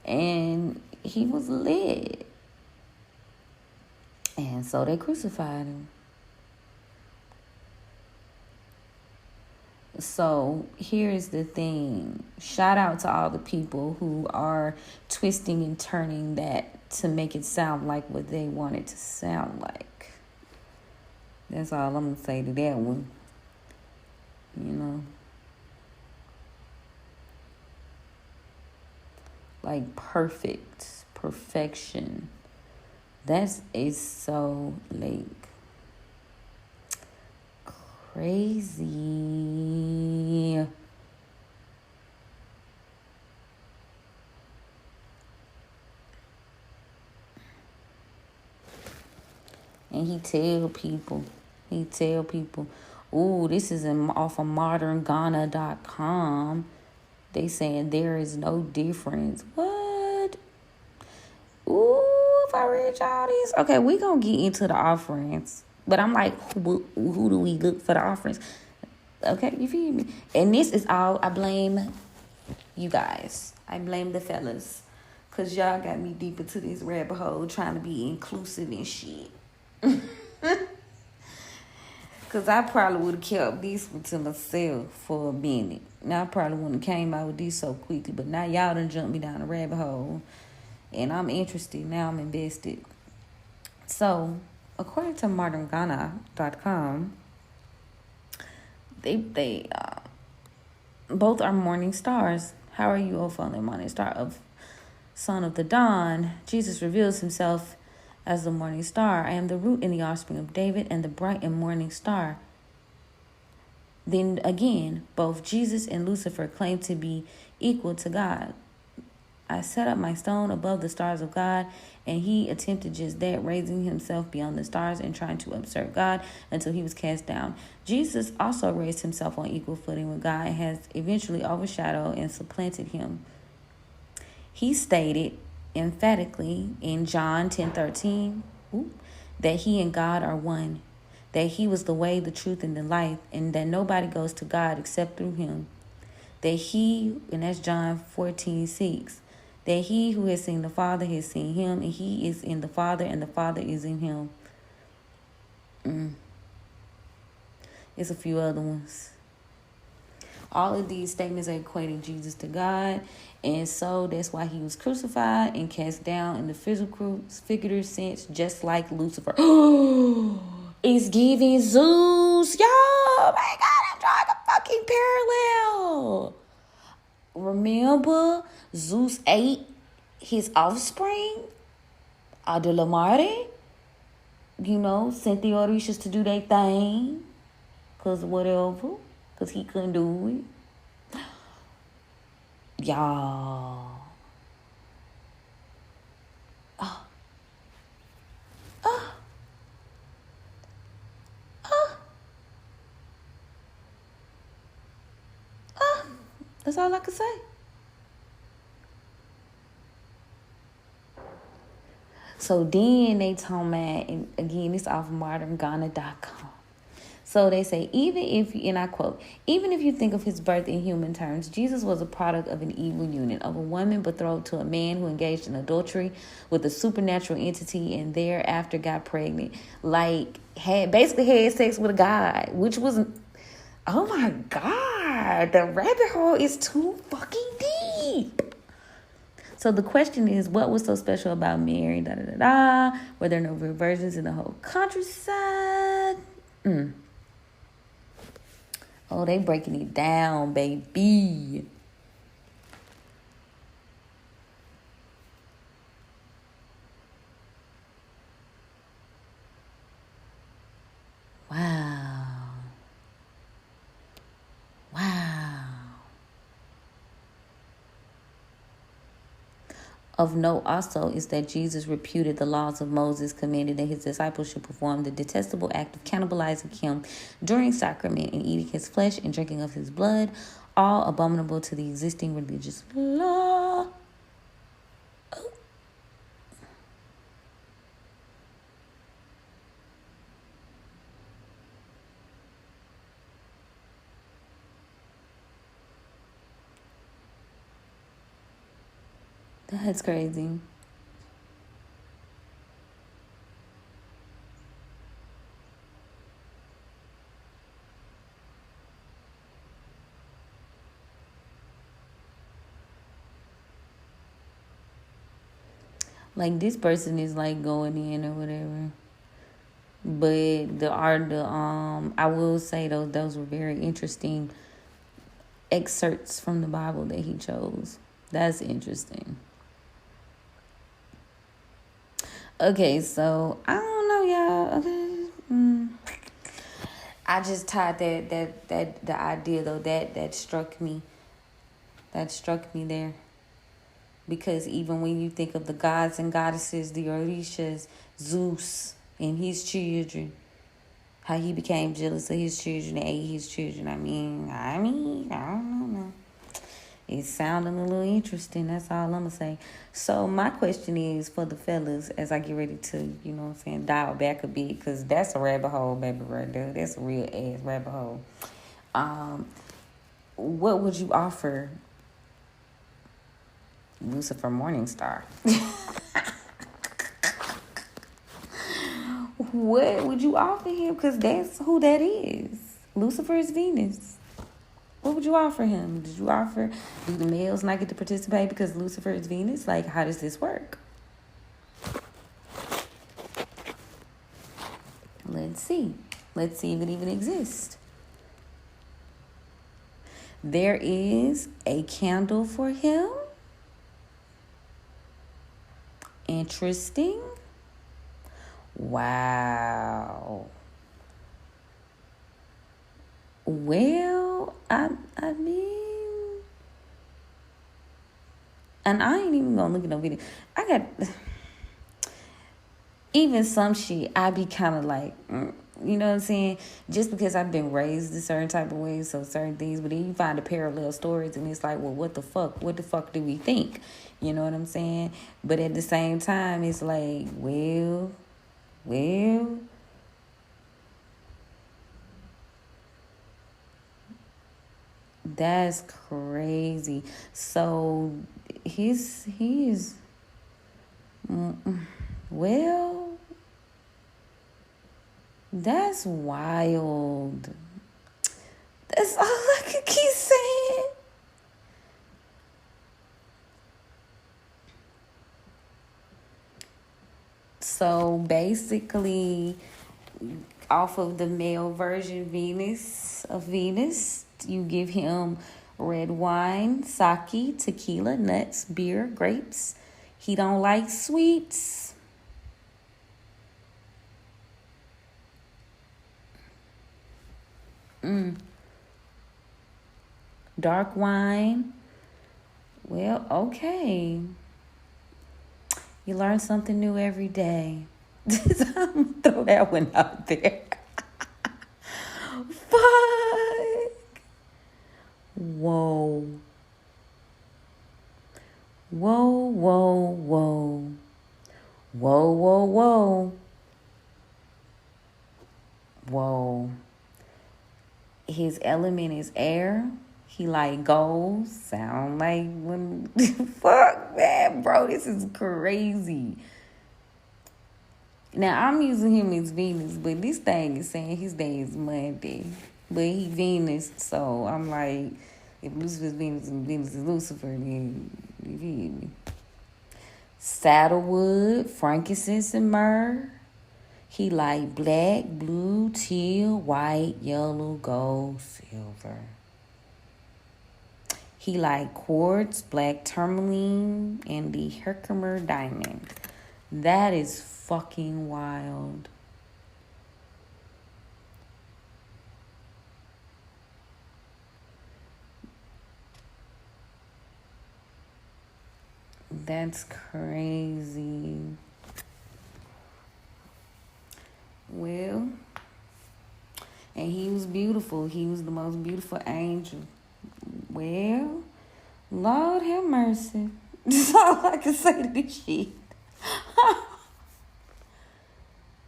And he was lit. And so they crucified him. So here's the thing. Shout out to all the people who are twisting and turning that to make it sound like what they want it to sound like. That's all I'm going to say to that one. You know, like perfection. That is so like crazy. And he tell people, ooh, this is off of modernghana.com. They saying there is no difference. What? Ooh, if I read y'all these. Okay, we gonna get into the offerings. But I'm like, who do we look for the offerings? Okay, you feel me? And this is all, I blame you guys. I blame the fellas. Because y'all got me deep into this rabbit hole trying to be inclusive and shit. Because I probably would have kept this to myself for a minute. Now I probably wouldn't have came out with this so quickly. But now y'all done jumped me down the rabbit hole. And I'm interested. Now I'm invested. So, according to modernghana.com, they both are morning stars. How are you, O fallen morning star of son of the dawn? Jesus reveals himself as the morning star. I am the root and the offspring of David and the bright and morning star. Then again, both Jesus and Lucifer claim to be equal to God. I set up my stone above the stars of God, and he attempted just that, raising himself beyond the stars and trying to usurp God until he was cast down. Jesus also raised himself on equal footing with God and has eventually overshadowed and supplanted him. He stated emphatically in John 10:13 that he and God are one, that he was the way, the truth, and the life, and that nobody goes to God except through him. That he, and that's John 14:6, that he who has seen the Father has seen him, and he is in the Father, and the Father is in him. It's a few other ones. All of these statements are equating Jesus to God, and so that's why he was crucified and cast down in the physical, figurative sense, just like Lucifer. It's giving Zeus. Yo, oh my God, I'm drawing a fucking parallel. Remember, Zeus ate his offspring, Adelamare, sent the Orishas to do their thing, because whatever. Because he couldn't do it. Y'all. That's all I can say. So then they told me, and again, it's off modernghana.com. So they say, even if, and I quote, even if you think of his birth in human terms, Jesus was a product of an evil union, of a woman betrothed to a man who engaged in adultery with a supernatural entity and thereafter got pregnant. Like, basically had sex with a guy, which was, oh my God, the rabbit hole is too fucking deep. So the question is, what was so special about Mary? Da da da da. Were there no virgins in the whole countryside? Oh, they breaking it down, baby. Wow. Wow. Of note also is that Jesus reputed the laws of Moses, commanded that his disciples should perform the detestable act of cannibalizing him during sacrament and eating his flesh and drinking of his blood, all abominable to the existing religious law. Oh. That's crazy. Like, this person is like going in or whatever. But I will say those were very interesting excerpts from the Bible that he chose. That's interesting. Okay, so I don't know, y'all. I just tied that the idea though that struck me. That struck me there. Because even when you think of the gods and goddesses, the Orishas, Zeus and his children, how he became jealous of his children and ate his children. I don't know. It's sounding a little interesting. That's all I'm going to say. So my question is for the fellas as I get ready to, dial back a bit, because that's a rabbit hole, baby, right there. That's a real ass rabbit hole. What would you offer Lucifer Morningstar? What would you offer him? Because that's who that is. Lucifer is Venus. What would you offer him? Do the males not get to participate because Lucifer is Venus? Like, how does this work? Let's see. Let's see if it even exists. There is a candle for him. Interesting. Wow. Well, I mean, and I ain't even gonna look at no video. I got even some shit. I be kind of like, you know what I'm saying? Just because I've been raised a certain type of way, so certain things. But then you find the parallel stories, and it's like, well, what the fuck? What the fuck do we think? You know what I'm saying? But at the same time, it's like, well. That's crazy. So he's well, that's wild. That's all I could keep saying. So basically, off of the male version of Venus, you give him red wine, sake, tequila, nuts, beer, grapes. He don't like sweets. Dark wine. Well, okay. You learn something new every day. I'm gonna throw that one out there. Fuck. Whoa. Whoa, whoa, whoa. Whoa, whoa, whoa. Whoa. His element is air. He like goals. Sound like when fuck man, bro. This is crazy. Now I'm using him as Venus, but this thing is saying his day is Monday. But he Venus, so I'm like, if Lucifer's Venus and Venus is Lucifer, then you feel me. Saddlewood, frankincense, and myrrh. He like black, blue, teal, white, yellow, gold, silver. He like quartz, black tourmaline, and the Herkimer diamond. That is fucking wild. That's crazy. Well, and he was beautiful. He was the most beautiful angel. Well, Lord have mercy. That's all I can say to this shit.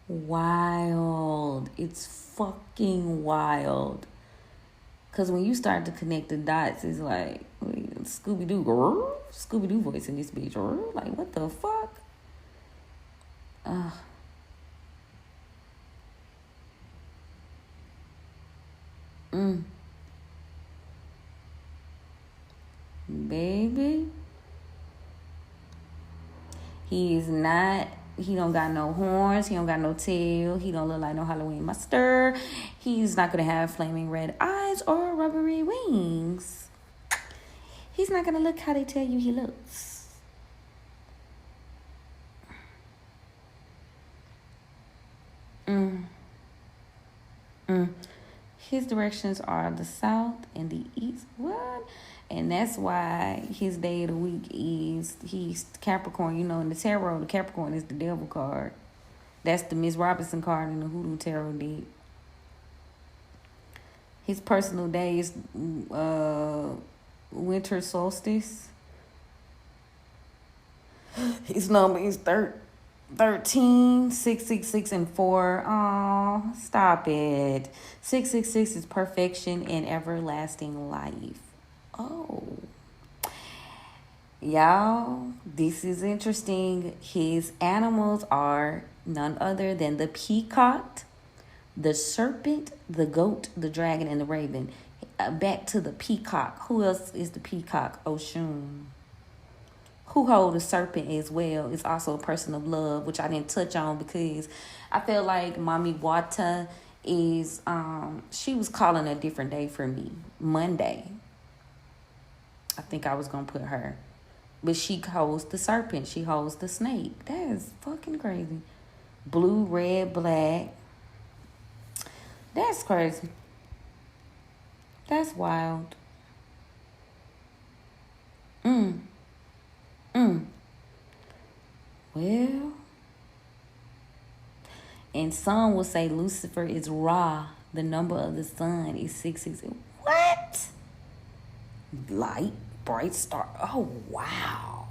Wild. It's fucking wild. Because when you start to connect the dots, it's like, Scooby-Doo, Scooby-Doo voice in this bitch. Like, what the fuck? Baby. He don't got no horns. He don't got no tail. He don't look like no Halloween monster. He's not going to have flaming red eyes or rubbery wings. He's not going to look how they tell you he looks. His directions are the south and the east. What? And that's why his day of the week is, he's Capricorn. You know, in the tarot, the Capricorn is the devil card. That's the Miss Robinson card in the Hoodoo Tarot deck. His personal day is winter solstice. His number is 13, 666, and 4. Oh, stop it. 666 is perfection and everlasting life. Oh. Y'all, this is interesting. His animals are none other than the peacock, the serpent, the goat, the dragon, and the raven. Back to the peacock. Who else is the peacock? Oshun. Who hold the serpent as well is also a person of love, which I didn't touch on because I feel like Mommy Wata is, she was calling a different day for me. Monday. I think I was going to put her. But she holds the serpent. She holds the snake. That is fucking crazy. Blue, red, black. That's crazy. That's wild. Well, and some will say Lucifer is Ra. The number of the sun is 666. What? Light, bright star. Oh, wow.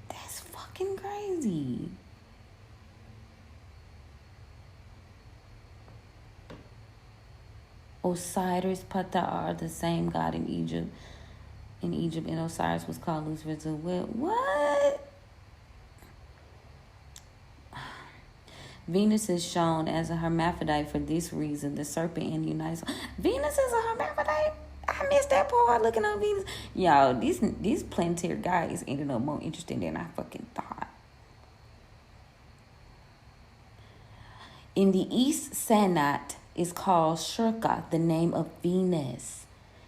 That's fucking crazy. Osiris, Ptah are the same god in Egypt. In Egypt, and Osiris was called Lucifer. So what? Venus is shown as a hermaphrodite for this reason. The serpent in the United States. Venus is a hermaphrodite? I missed that part looking on Venus. Y'all, this planetary guy is ended up more interesting than I fucking thought. In the East, Sanat is called Shurka, the name of Venus.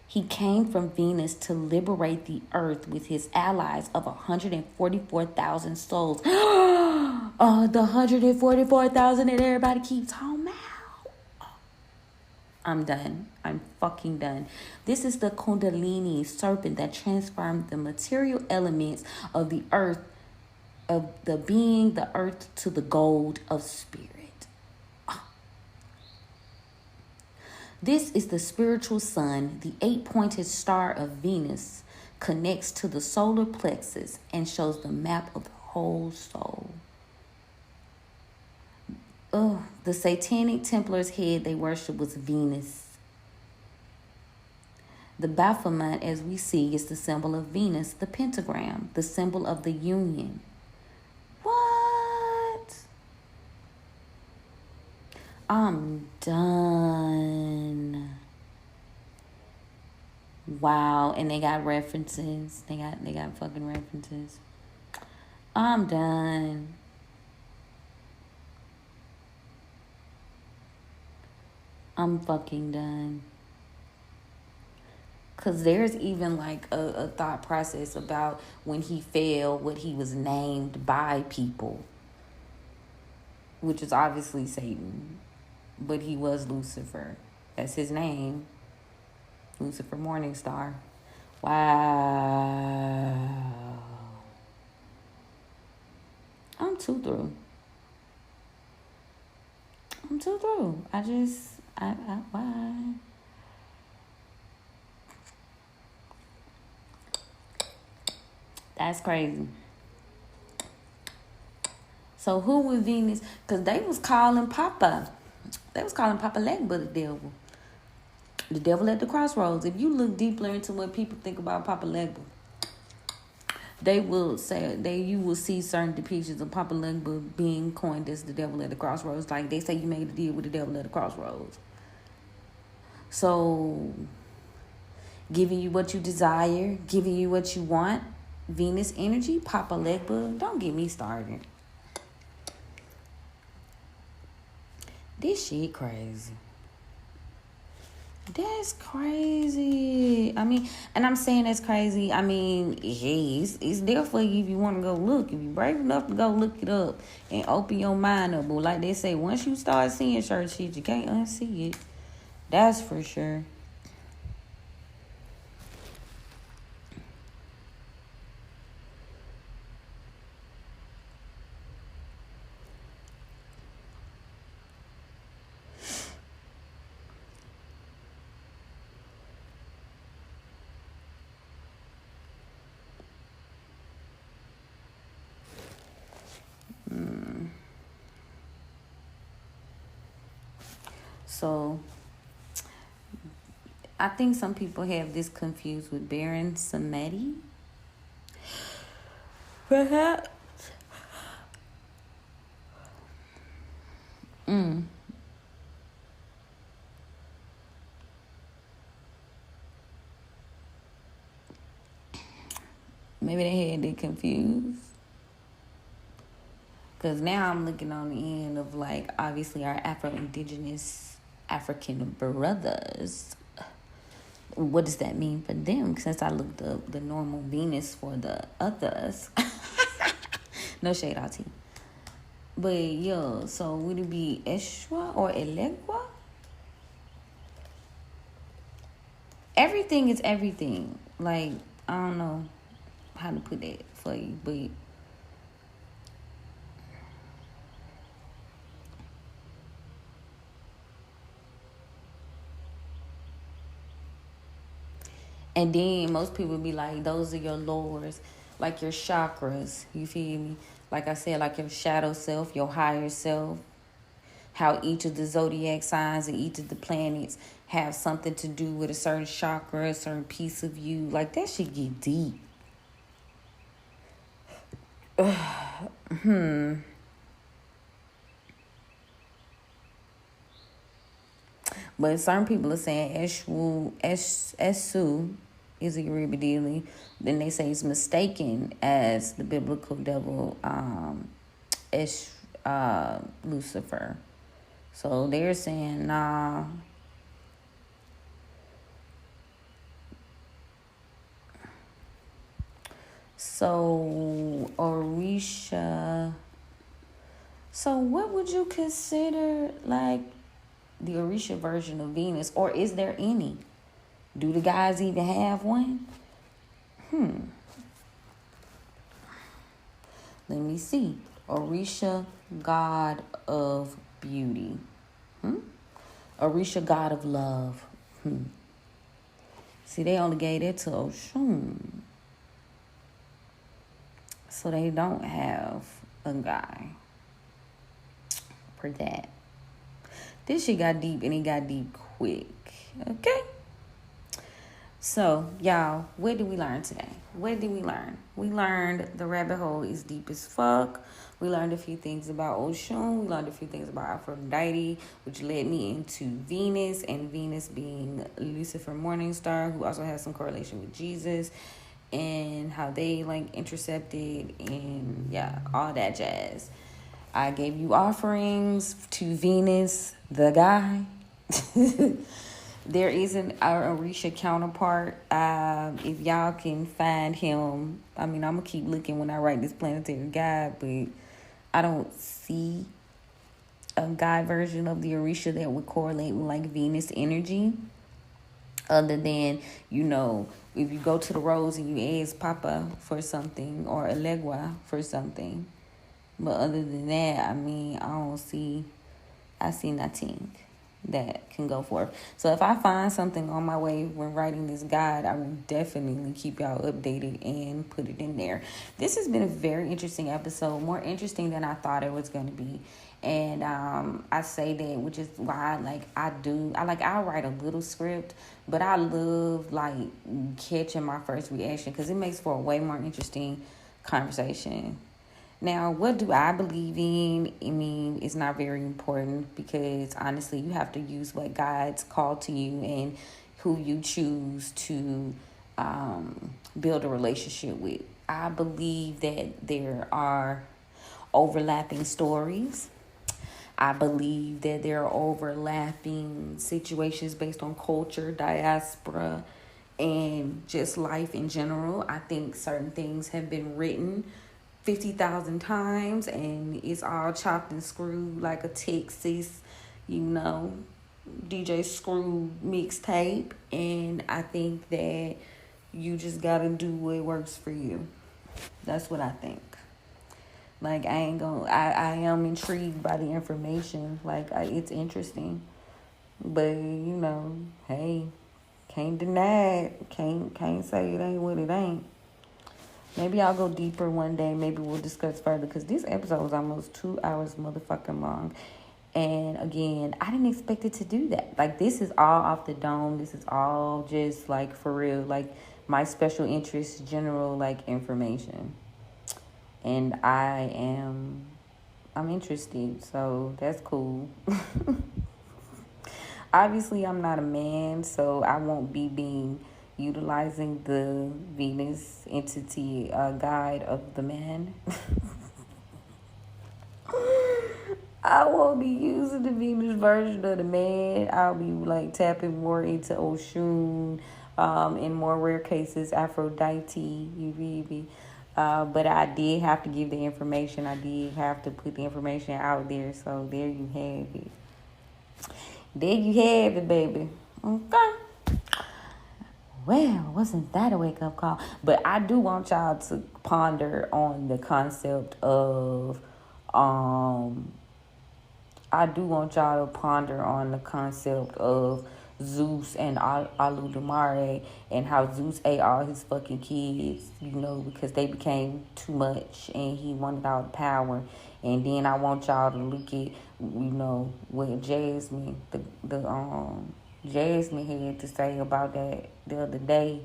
He came from Venus to liberate the earth with his allies of 144,000 souls. The 144,000 that everybody keeps talking about. I'm done. I'm fucking done. This is the Kundalini serpent that transformed the material elements of the earth, of the being, the earth, to the gold of spirit. This is the spiritual sun, the eight-pointed star of Venus, connects to the solar plexus and shows the map of the whole soul. The Satanic Templars' head they worship was Venus. The Baphomet, as we see, is the symbol of Venus, the pentagram, the symbol of the union. What? I'm done. Wow, and they got references. They got fucking references. I'm done. I'm fucking done. Because there's even like a thought process about when he fell, what he was named by people, which is obviously Satan, but he was Lucifer. That's his name. Lucifer Morningstar. Wow. I'm too through. Why? That's crazy. So who was Venus? Because they was calling Papa Legba the devil. The devil at the crossroads. If you look deeper into what people think about Papa Legba, they will say you will see certain depictions of Papa Legba being coined as the devil at the crossroads. Like they say you made a deal with the devil at the crossroads. So giving you what you desire, giving you what you want, Venus energy, Papa Legba, don't get me started. This shit crazy. That's crazy. I mean, and I'm saying that's crazy. I mean, hey, it's there for you if you want to go look. If you're brave enough to go look it up and open your mind up. But like they say, once you start seeing certain shit, you can't unsee it. That's for sure. So, I think some people have this confused with Baron Samedi. Perhaps. Maybe they had it confused. Because now I'm looking on the end of, like, obviously our Afro-Indigenous African brothers. What does that mean for them? Since I looked up the normal Venus for the others. No shade out to you. But, yo, so would it be Eshwa or Elegua? Everything is everything. Like, I don't know how to put that for you, but and then most people be like, those are your lores, like your chakras, you feel me? Like I said, like your shadow self, your higher self, how each of the zodiac signs and each of the planets have something to do with a certain chakra, a certain piece of you. Like, that shit get deep. But certain people are saying Eshu is a Uribidili. Then they say it's mistaken as the biblical devil, Lucifer. So they're saying, nah. So, Orisha. So, what would you consider, like, the Orisha version of Venus? Or is there any? Do the guys even have one? Let me see. Orisha, god of beauty. Orisha, god of love. See, they only gave it to Oshun. So they don't have a guy for that. This shit got deep, and it got deep quick. Okay? So, y'all, what did we learn today? What did we learn? We learned the rabbit hole is deep as fuck. We learned a few things about Oshun. We learned a few things about Aphrodite, which led me into Venus, and Venus being Lucifer Morningstar, who also has some correlation with Jesus, and how they like intercepted, and yeah, all that jazz. I gave you offerings to Venus, the guy. There isn't our Orisha counterpart. If y'all can find him, I mean, I'm going to keep looking when I write this planetary guide, but I don't see a guide version of the Orisha that would correlate with like Venus energy. Other than, if you go to the Rose and you ask Papa for something or Elegua for something. But other than that, I mean, I see nothing that can go forth. So if I find something on my way when writing this guide, I will definitely keep y'all updated and put it in there. This has been a very interesting episode, more interesting than I thought it was going to be. And I say that, which is why I write a little script, but I love like catching my first reaction because it makes for a way more interesting conversation. Now, what do I believe in? I mean, it's not very important because honestly, you have to use what God's called to you and who you choose to build a relationship with. I believe that there are overlapping stories. I believe that there are overlapping situations based on culture, diaspora, and just life in general. I think certain things have been written 50,000 times and it's all chopped and screwed like a Texas, DJ Screw mixtape. And I think that you just gotta do what works for you. That's what I think. Like, I am intrigued by the information. Like, it's interesting. But, hey, can't deny it. Can't say it ain't what it ain't. Maybe I'll go deeper one day. Maybe we'll discuss further. Because this episode was almost 2 hours motherfucking long. And, again, I didn't expect it to do that. Like, this is all off the dome. This is all just, like, for real. Like, my special interest, general, like, information. And I'm interested, so that's cool. Obviously, I'm not a man, so I won't be utilizing the Venus entity guide of the man. I won't be using the Venus version of the man. I'll be like tapping more into Oshun, in more rare cases, Aphrodite, you read me. But I did have to give the information. I did have to put the information out there. So there you have it. There you have it, baby. Okay. Well, wasn't that a wake-up call? But I do want y'all to ponder on the concept of, Zeus and Aludamare and how Zeus ate all his fucking kids, because they became too much and he wanted all the power. And then I want y'all to look at, what Jasmine, Jasmine had to say about that the other day,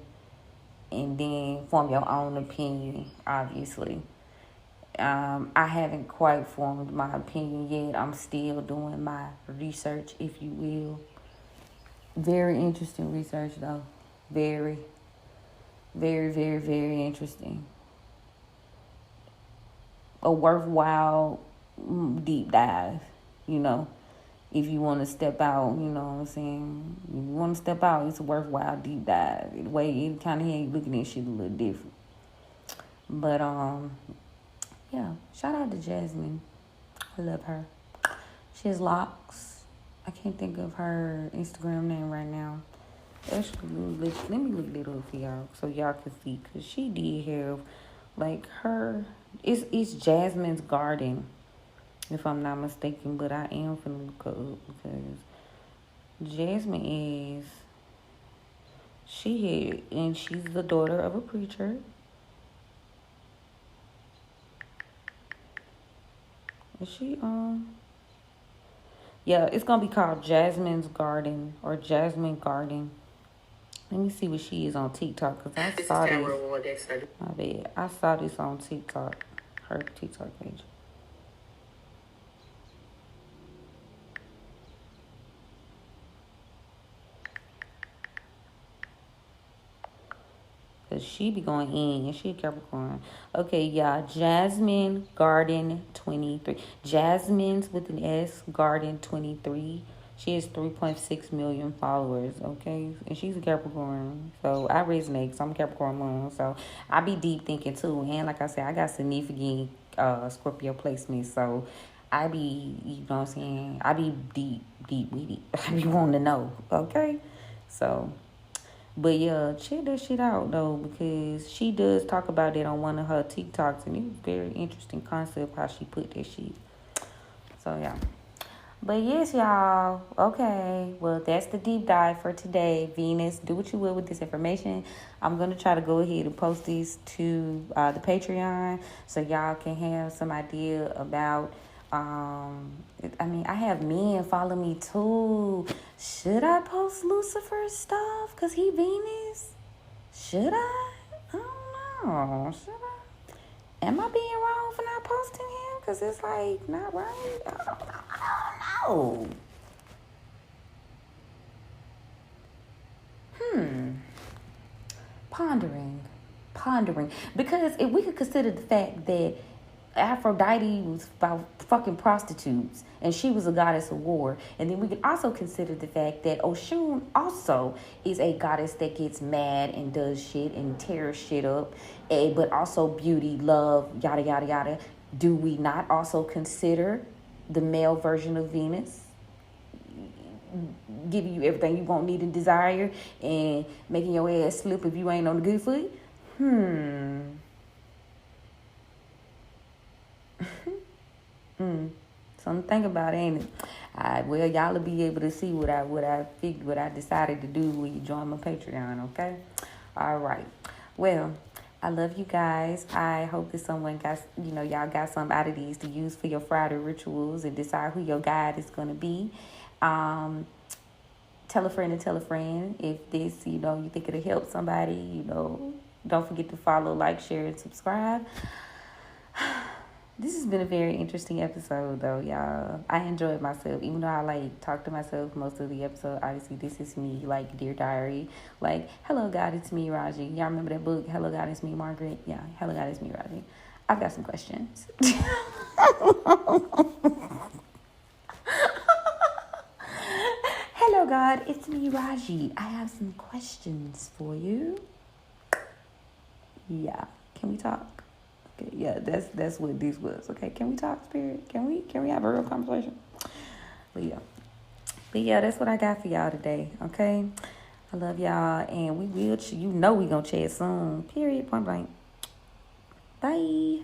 and then form your own opinion, obviously. I haven't quite formed my opinion yet. I'm still doing my research, if you will. Very interesting research, though. Very, very, very, very interesting. A worthwhile deep dive, If you want to step out, you know what I'm saying? If you want to step out, it's a worthwhile deep dive. The way it kind of had you looking at shit a little different. But, yeah. Shout out to Jasmine. I love her. She has locks. I can't think of her Instagram name right now. Actually, let me look it up for y'all so y'all can see. Because she did have, like, her... It's Jasmine's Garden, if I'm not mistaken. But I am finna look her up because Jasmine is and she's the daughter of a preacher. Is she Yeah, it's gonna be called Jasmine's Garden or Jasmine Garden. Let me see what she is on TikTok because I saw this. My bad. I saw this on TikTok. Her TikTok page. Cause she be going in and she a Capricorn. Okay, yeah. Jasmine Garden 23. Jasmine's with an S Garden 23. She has 3.6 million followers, okay? And she's a Capricorn. So I resonate because I'm a Capricorn moon. So I be deep thinking too. And like I said, I got significant Scorpio placements. So I be, you know what I'm saying? I be deep, weedy. I be wanting to know, okay? So, but yeah, check that shit out though, because she does talk about it on one of her TikToks, and it was very interesting concept how she put that shit. So yeah. But yes, y'all. Okay. Well, that's the deep dive for today. Venus, do what you will with this information. I'm going to try to go ahead and post these to the Patreon so y'all can have some idea about. I have men follow me too. Should I post Lucifer's stuff? Because he Venus? Should I? I don't know. Should I? Am I being wrong for not posting him? Because it's like not right. I don't know. Pondering. Because if we could consider the fact that Aphrodite was about fucking prostitutes and she was a goddess of war, and then we can also consider the fact that Oshun also is a goddess that gets mad and does shit and tears shit up, but also beauty, love, yada yada yada. Do we not also consider the male version of Venus giving you everything you want, need, and desire, and making your ass slip if you ain't on the good foot? Something to think about, ain't it? Well, y'all will be able to see what I decided to do when you join my Patreon, okay? All right. Well, I love you guys. I hope that someone got, y'all got some out of these to use for your Friday rituals and decide who your guide is going to be. Tell a friend and tell a friend if this, you think it'll help somebody, Don't forget to follow, like, share, and subscribe. This has been a very interesting episode, though, y'all. I enjoyed myself, even though I, talk to myself most of the episode. Obviously, this is me, Dear Diary. Hello, God, it's me, Raji. Y'all remember that book, Hello, God, it's me, Margaret? Yeah, Hello, God, it's me, Raji. I've got some questions. Hello, God, it's me, Raji. I have some questions for you. Yeah, can we talk? Okay, yeah, that's what this was. Okay, can we talk, Spirit? Can we have a real conversation? But yeah, that's what I got for y'all today. Okay, I love y'all, and we will. We gonna chat soon. Period. Point blank. Bye.